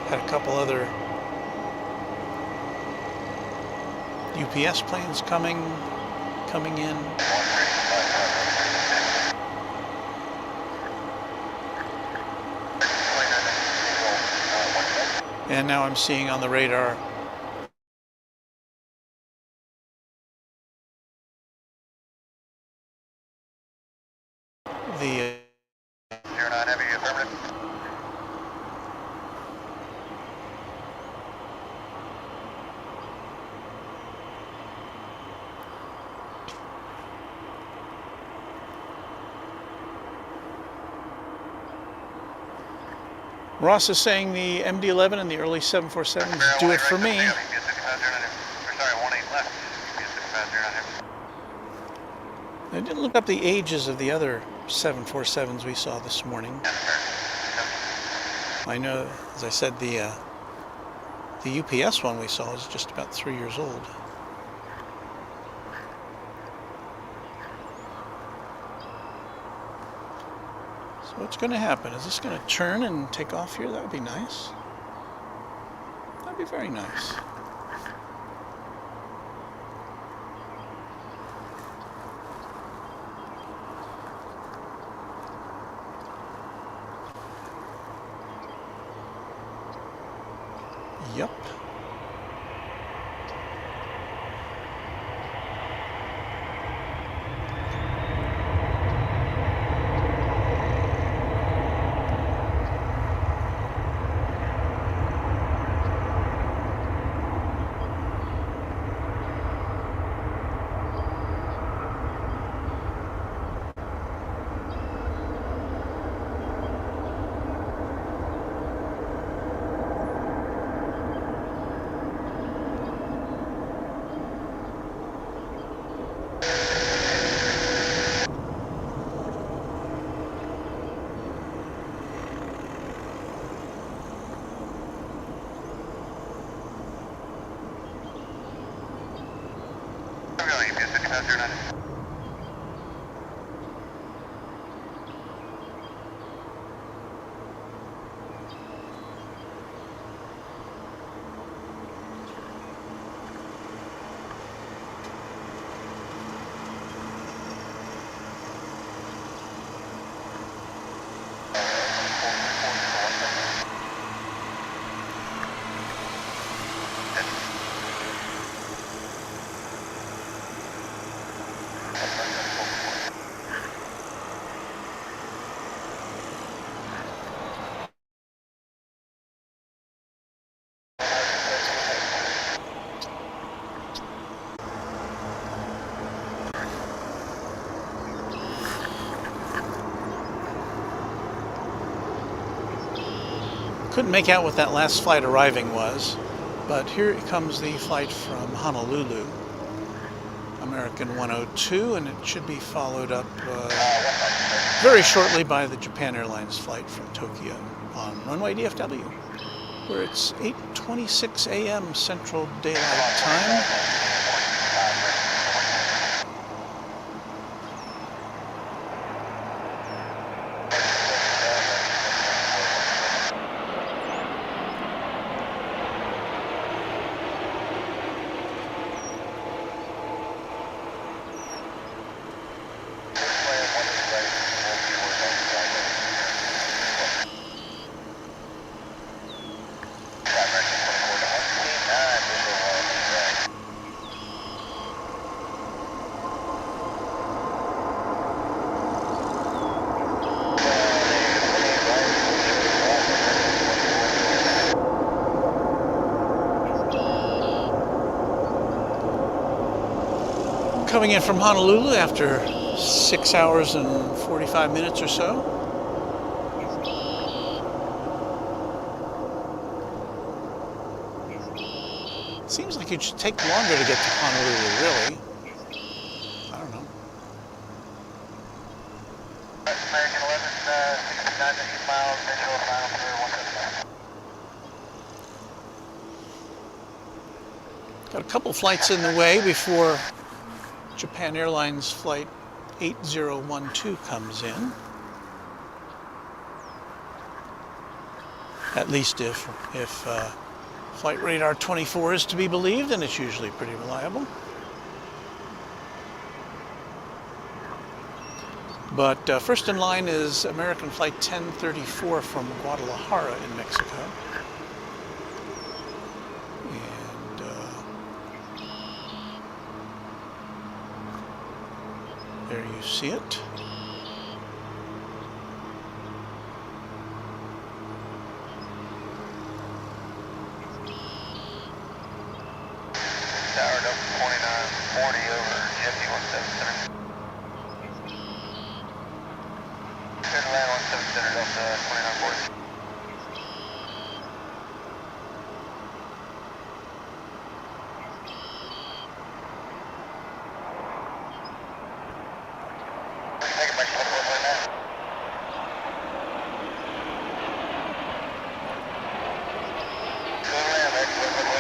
Had a couple other UPS planes coming in. And now I'm seeing on the radar the 09 Heavy, affirmative. Ross is saying the MD-11 and the early 747s do it for me. I didn't look up the ages of the other 747s we saw this morning. I know, as I said, the UPS one we saw is just about 3 years old. So what's going to happen? Is this going to turn and take off here? That would be nice. That'd be very nice. Yep. Couldn't make out what that last flight arriving was, but here comes the flight from Honolulu, American 102, and it should be followed up very shortly by the Japan Airlines flight from Tokyo on Runway DFW, where it's 8:26 a.m. Central Daylight Time. Coming in from Honolulu after 6 hours and 45 minutes or so. Seems like it should take longer to get to Honolulu, really. I don't know. American 11, 69 to 8 miles, visual final for 175. Got a couple flights in the way before Japan Airlines flight 8012 comes in. At least if Flight Radar 24 is to be believed, and it's usually pretty reliable. But first in line is American Flight 1034 from Guadalajara in Mexico. And there you see it. Tower Delta 2940 over DFW 17 Center. Clear to land 17 Center Delta 2940. Take it back to 149. Clear to land back to 149.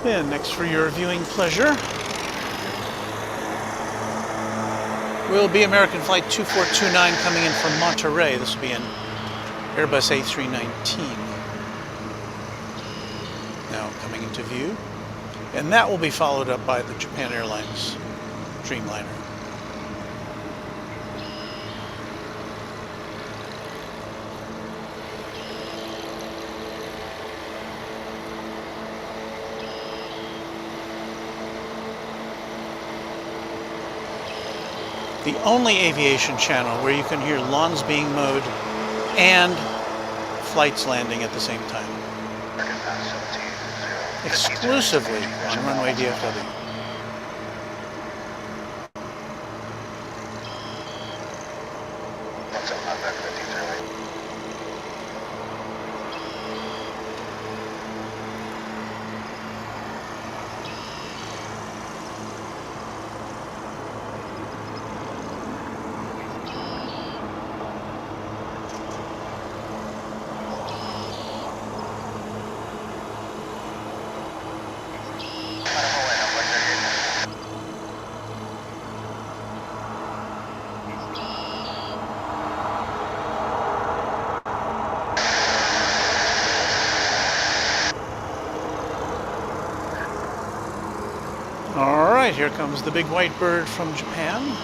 And next for your viewing pleasure will be American Flight 2429 coming in from Monterrey. This will be an Airbus A319 now coming into view. And that will be followed up by the Japan Airlines Dreamliner. The only aviation channel where you can hear lawns being mowed and flights landing at the same time. Exclusively on Runway DFW. All right, here comes the big white bird from Japan.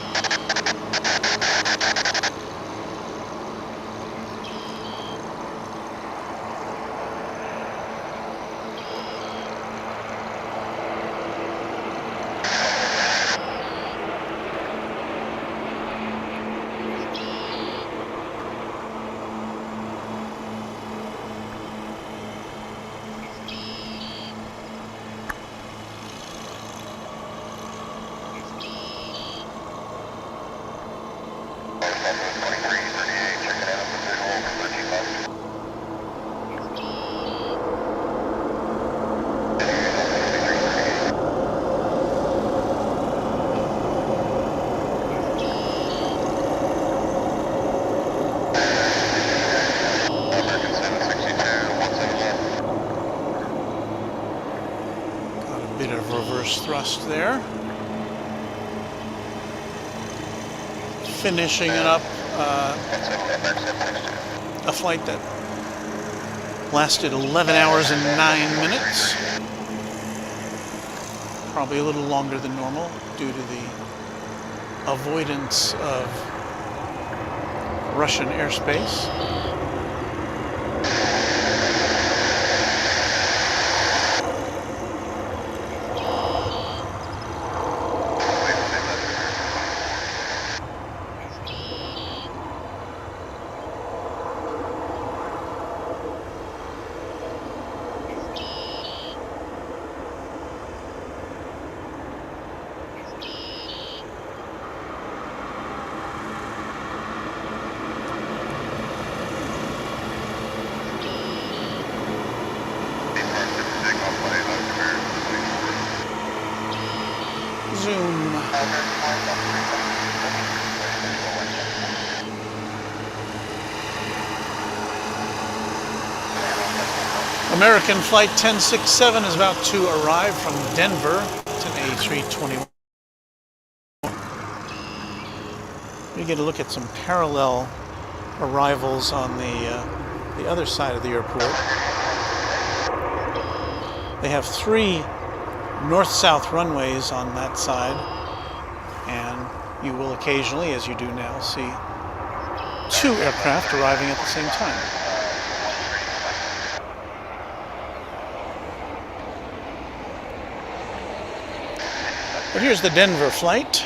Bit of reverse thrust there. Finishing it up a flight that lasted 11 hours and 9 minutes. Probably a little longer than normal due to the avoidance of Russian airspace. American Flight 1067 is about to arrive from Denver. It's an A321. We get a look at some parallel arrivals on the other side of the airport. They have 3 north-south runways on that side, and you will occasionally, as you do now, see 2 aircraft arriving at the same time. But here's the Denver flight.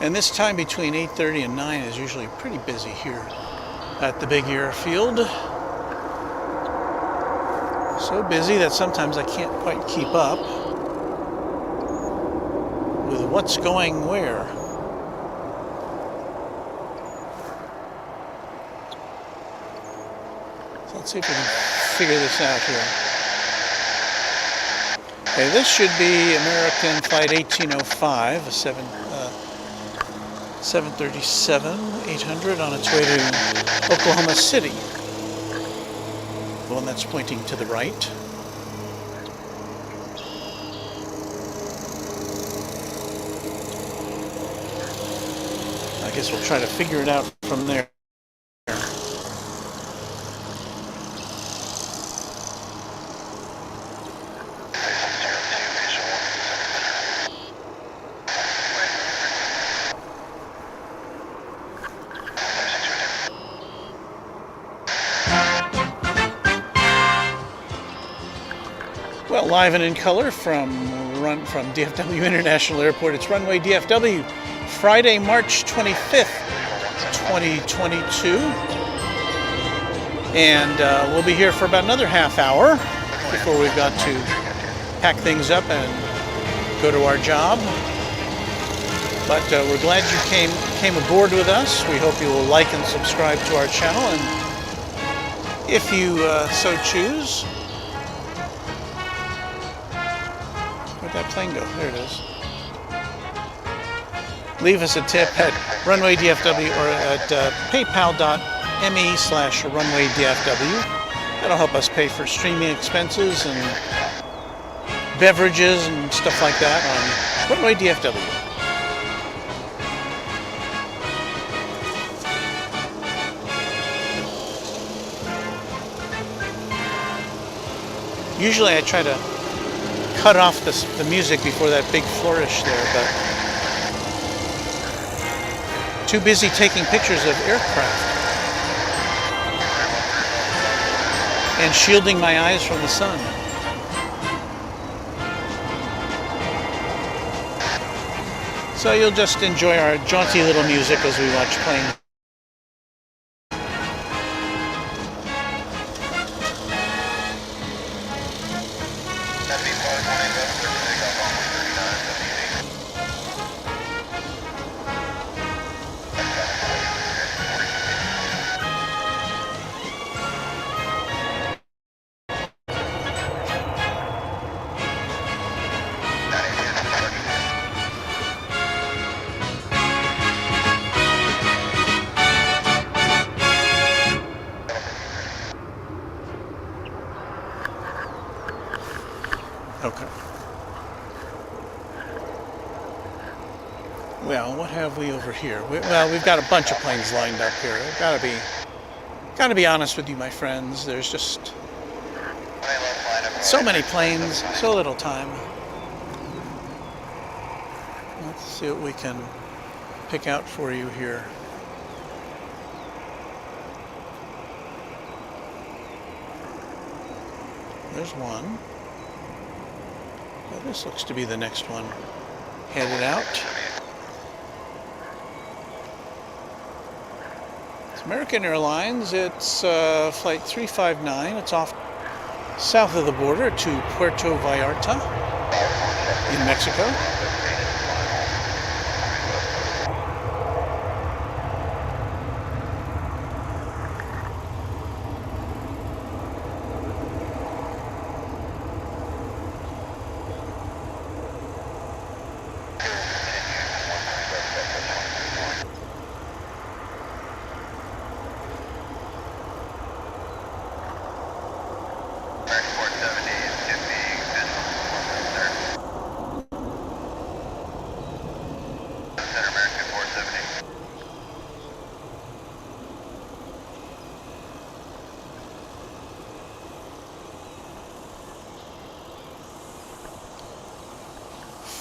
And this time between 8:30 and 9 is usually pretty busy here at the big airfield. So busy that sometimes I can't quite keep up with what's going where. So let's see if we can figure this out here. Okay, this should be American Flight 1805, a 737-800 on its way to Oklahoma City. The one that's pointing to the right. I guess we'll try to figure it out from there. Well, live and in color from DFW International Airport. It's Runway DFW, Friday, March 25th, 2022. And we'll be here for about another half hour before we've got to pack things up and go to our job. But we're glad you came aboard with us. We hope you will like and subscribe to our channel. And if you so choose, where'd that plane go? There it is. Leave us a tip at Runway DFW or at paypal.me/runwaydfw. That'll help us pay for streaming expenses and beverages and stuff like that on Runway DFW. Usually I try to cut off the music before that big flourish there, but too busy taking pictures of aircraft and shielding my eyes from the sun. So you'll just enjoy our jaunty little music as we watch planes. Well, what have we over here? Well, we've got a bunch of planes lined up here. I've got to be honest with you, my friends. There's just so many planes, so little time. Let's see what we can pick out for you here. There's one. Well, this looks to be the next one headed out. It's American Airlines. It's flight 359. It's off south of the border to Puerto Vallarta in Mexico.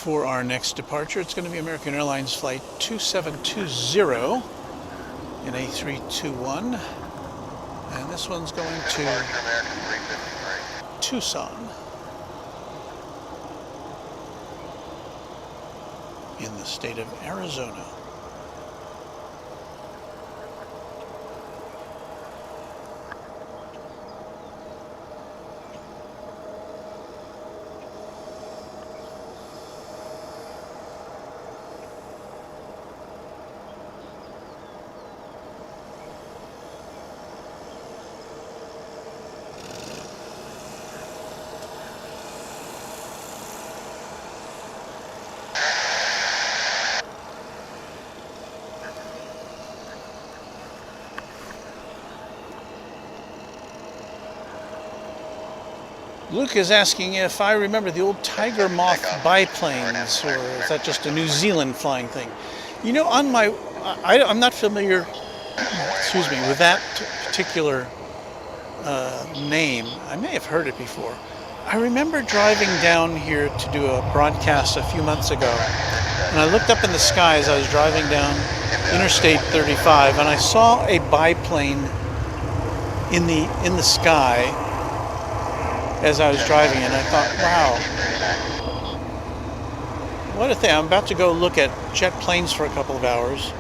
For our next departure, it's going to be American Airlines flight 2720 in A321, and this one's going to Tucson in the state of Arizona. Luke is asking if I remember the old Tiger Moth biplanes, or is that just a New Zealand flying thing? You know, on my, I'm not familiar, excuse me, with that particular name. I may have heard it before. I remember driving down here to do a broadcast a few months ago, and I looked up in the sky as I was driving down Interstate 35, and I saw a biplane in the sky as I was driving, and I thought, wow, what a thing. I'm about to go look at jet planes for a couple of hours,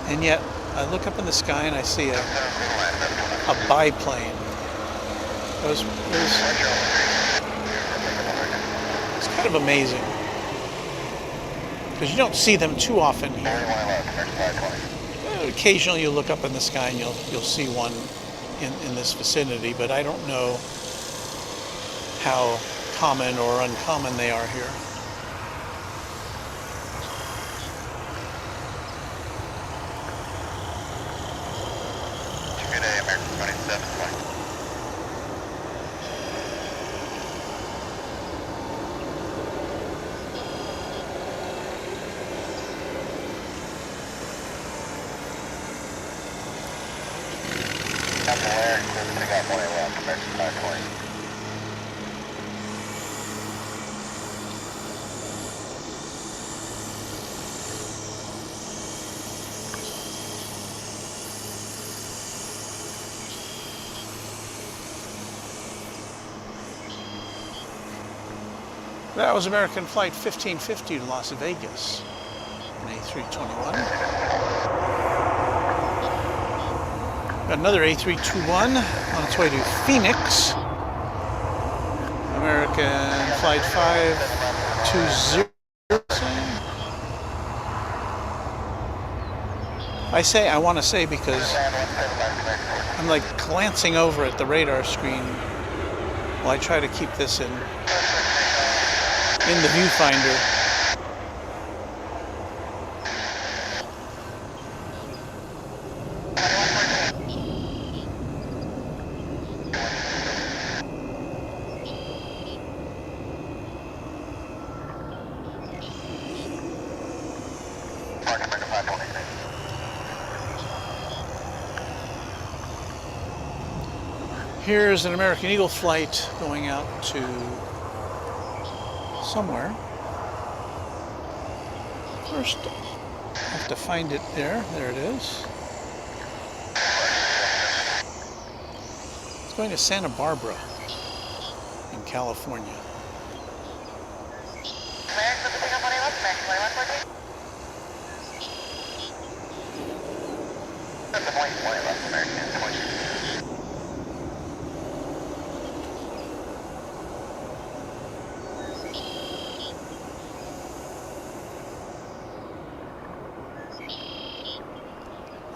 and yet I look up in the sky and I see a biplane. It's kind of amazing, because you don't see them too often here. Occasionally you look up in the sky and you'll see one in this vicinity, but I don't know how common or uncommon they are here. Good day, American 27 flight. Captain Larry, I got one left, American 520. That was American Flight 1550 to Las Vegas, an A321. Got another A321 on its way to Phoenix. American Flight 520. I want to say because I'm like glancing over at the radar screen while I try to keep this in the viewfinder. departing American 526. Here's an American Eagle flight going out to somewhere. First, I have to find it there. There it is. It's going to Santa Barbara in California.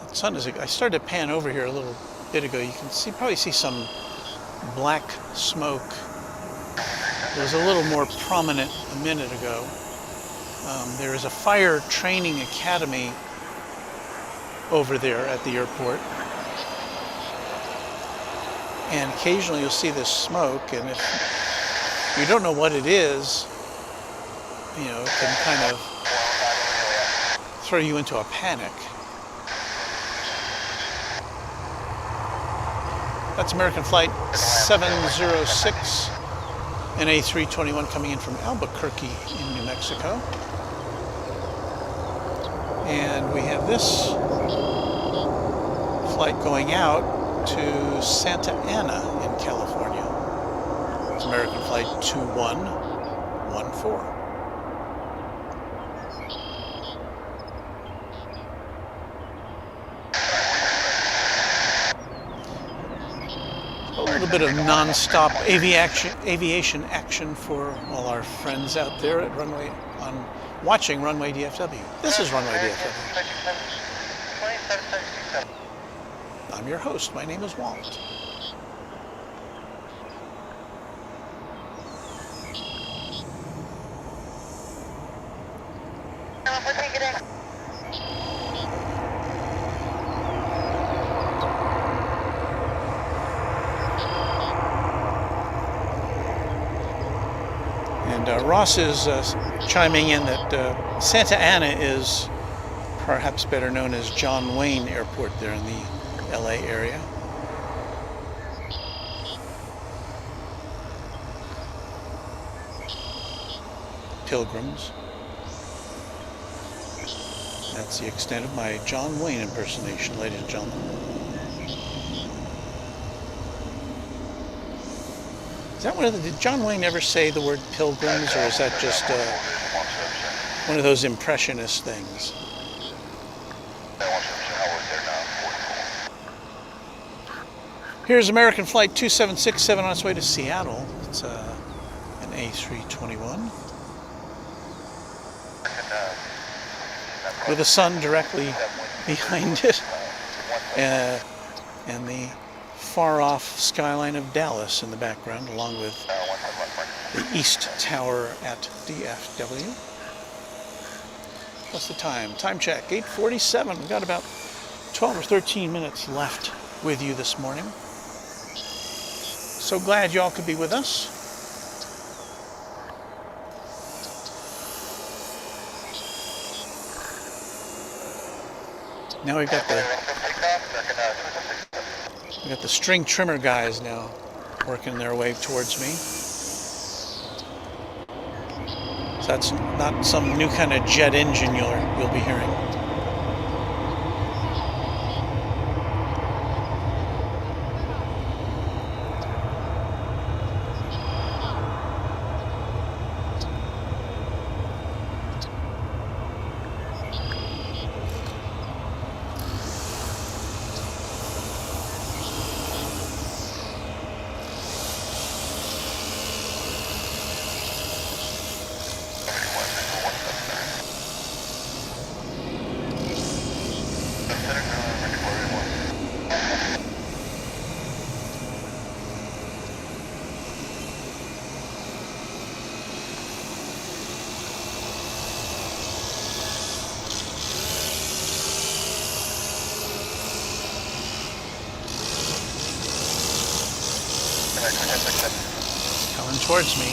The sun is, I started to pan over here a little bit ago. You can see, probably see some black smoke. It was a little more prominent a minute ago. There is a fire training academy over there at the airport. And occasionally you'll see this smoke, and if you don't know what it is, you know, it can kind of throw you into a panic. That's American Flight 706, an A321 coming in from Albuquerque in New Mexico. And we have this flight going out to Santa Ana in California. It's American Flight 2114. A little bit of non-stop aviation action for all our friends out there at Runway watching Runway DFW. This is Runway DFW. I'm your host. My name is Walt. And Ross is chiming in that Santa Ana is perhaps better known as John Wayne Airport there in the LA area. Pilgrims. That's the extent of my John Wayne impersonation, ladies and gentlemen. Is that one of the, did John Wayne ever say the word pilgrims, or is that just one of those impressionist things? Here's American Flight 2767 on its way to Seattle. It's an A321 with the sun directly behind it, and the far-off skyline of Dallas in the background, along with the East Tower at DFW. What's the time? Time check, 8:47. We've got about 12 or 13 minutes left with you this morning. So glad y'all could be with us. Now we've got the string trimmer guys now working their way towards me. So that's not some new kind of jet engine you'll be hearing. Coming towards me.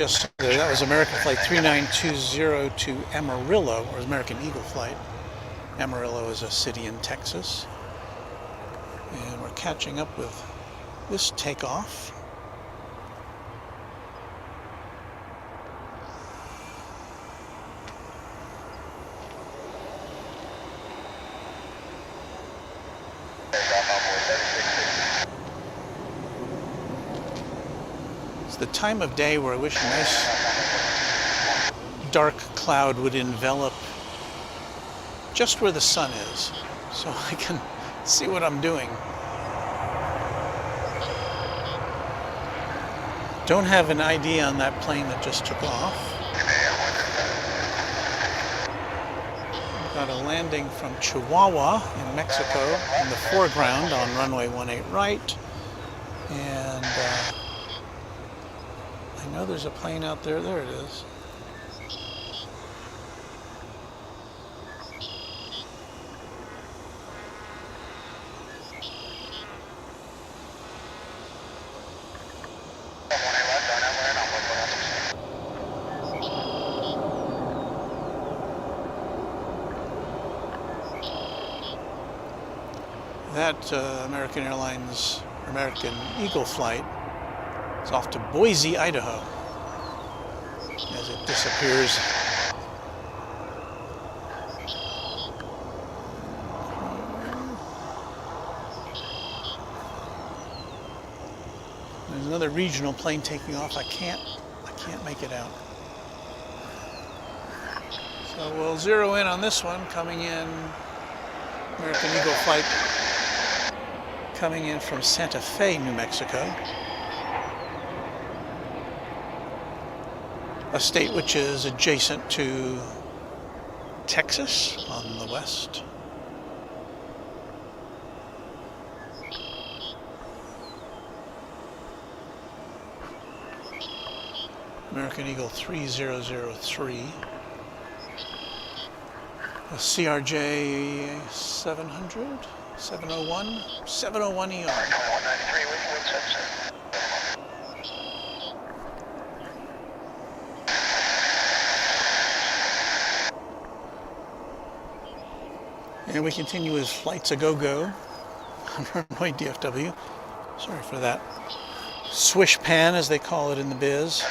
just saw there, that was American Flight 3920 to Amarillo, or American Eagle Flight. Amarillo is a city in Texas. And we're catching up with this takeoff. It's the time of day where I wish a nice dark cloud would envelop just where the sun is, so I can see what I'm doing. Don't have an ID on that plane that just took off. We've got a landing from Chihuahua in Mexico in the foreground on runway 18 right. And I know there's a plane out there. There it is. That American Airlines, American Eagle flight is off to Boise, Idaho, as it disappears. There's another regional plane taking off. I can't make it out. So we'll zero in on this one, coming in, American Eagle flight coming in from Santa Fe, New Mexico, a state which is adjacent to Texas on the west. American Eagle 3003, a CRJ 700. 701 ER. And we continue with flights a go-go on Runway DFW. Sorry for that swish pan, as they call it in the biz.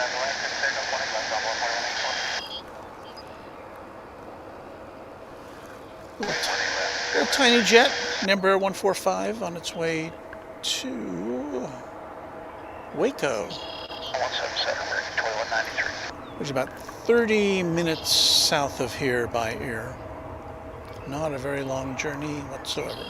Little tiny jet, number 145, on its way to Waco, which is about 30 minutes south of here by air. Not a very long journey whatsoever.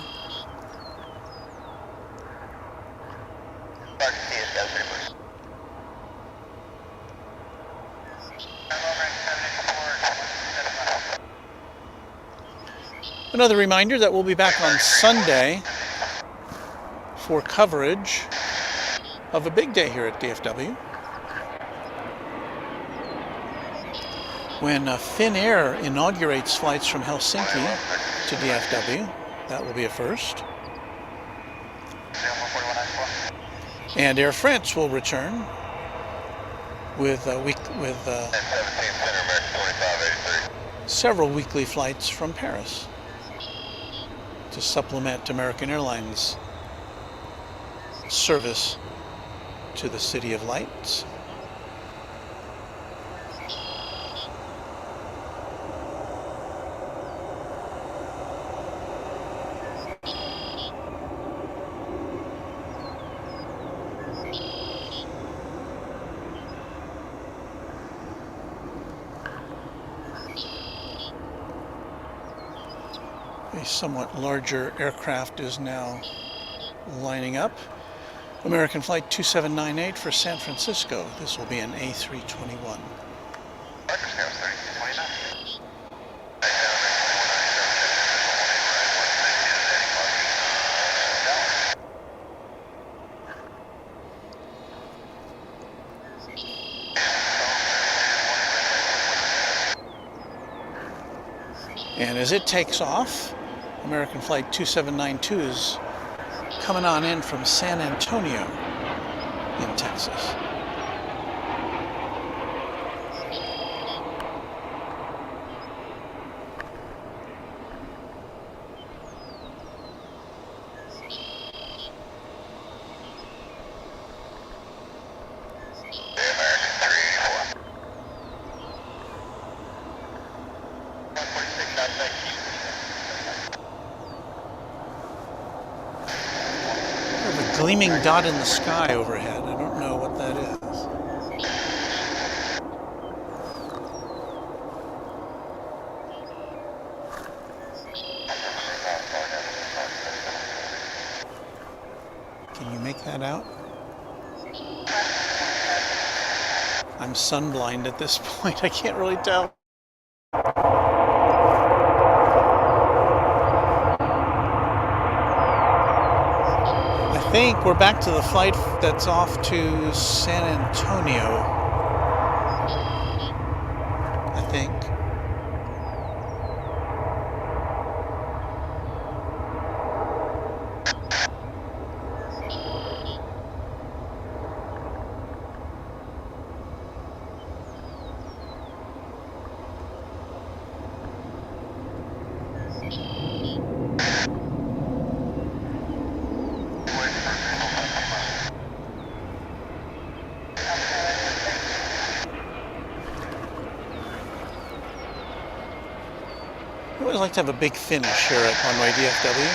Another reminder that we'll be back on Sunday for coverage of a big day here at DFW, when Finnair inaugurates flights from Helsinki to DFW. That will be a first. And Air France will return with several weekly flights from Paris to supplement American Airlines service to the City of Lights. A somewhat larger aircraft is now lining up. American Flight 2798 for San Francisco. This will be an A321. And as it takes off, American Flight 2792 is coming on in from San Antonio in Texas. gleaming dot in the sky overhead. I don't know what that is. Can you make that out? I'm sunblind at this point. I can't really tell. I think we're back to the flight that's off to San Antonio. I think. I always like to have a big finish here at Runway DFW.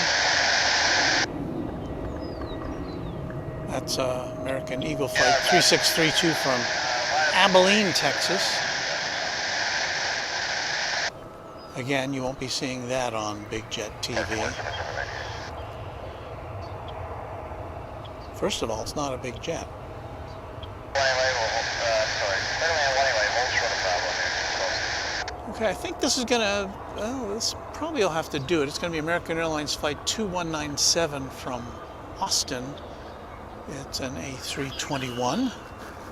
That's American Eagle Flight 3632 from Abilene, Texas. Again, you won't be seeing that on Big Jet TV. First of all, it's not a big jet. Okay, I think this is gonna, well, this probably will have to do it. It's gonna be American Airlines Flight 2197 from Austin. It's an A321.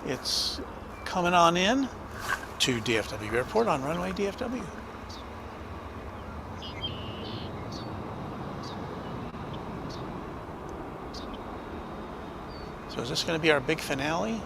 It's coming on in to DFW Airport on Runway DFW. So is this gonna be our big finale?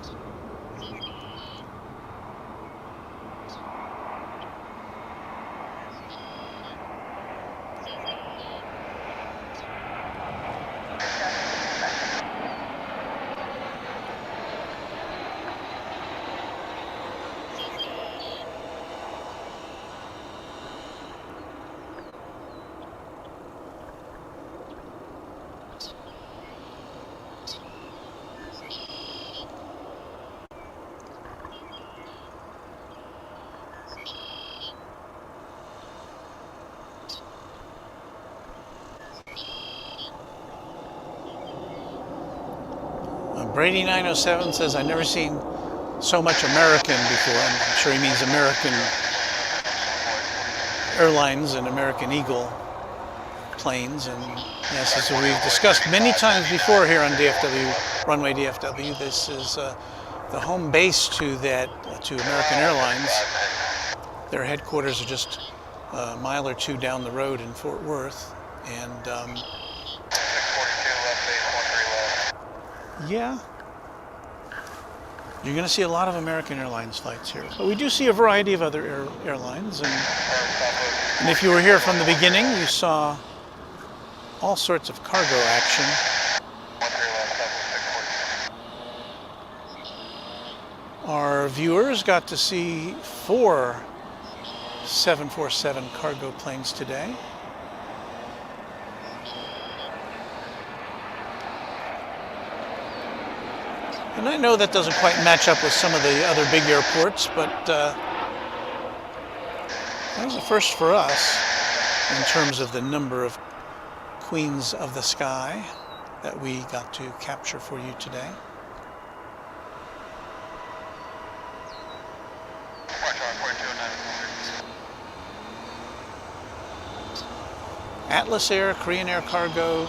Brady 907 says, I've never seen so much American before. I'm sure he means American Airlines and American Eagle planes. And yes, as we've discussed many times before here on DFW, Runway DFW, this is the home base to American Airlines. Their headquarters are just a mile or two down the road in Fort Worth. And yeah, you're going to see a lot of American Airlines flights here. But we do see a variety of other airlines. And if you were here from the beginning, you saw all sorts of cargo action. Our viewers got to see 4 747 cargo planes today. And I know that doesn't quite match up with some of the other big airports, but that was a first for us in terms of the number of Queens of the Sky that we got to capture for you today. Atlas Air, Korean Air Cargo,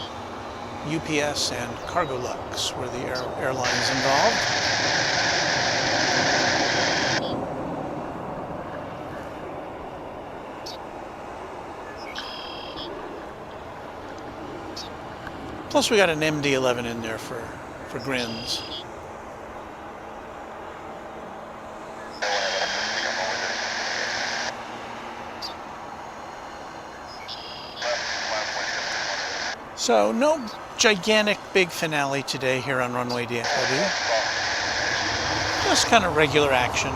UPS, and Cargolux were the airlines involved. Plus we got an MD-11 in there for grins. So no gigantic big finale today here on Runway DFW. Just kind of regular action.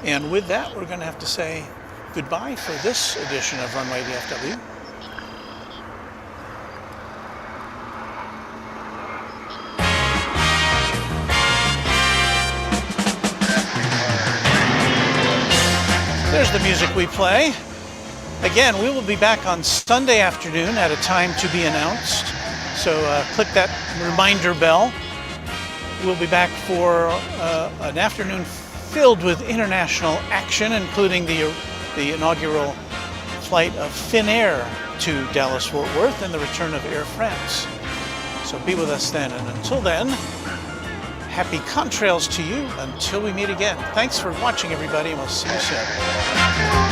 And with that, we're going to have to say goodbye for this edition of Runway DFW. There's the music we play. Again, we will be back on Sunday afternoon at a time to be announced. So click that reminder bell. We'll be back for an afternoon filled with international action, including the inaugural flight of Finnair to Dallas-Fort Worth and the return of Air France. So be with us then. And until then, happy contrails to you until we meet again. Thanks for watching, everybody, and we'll see you soon.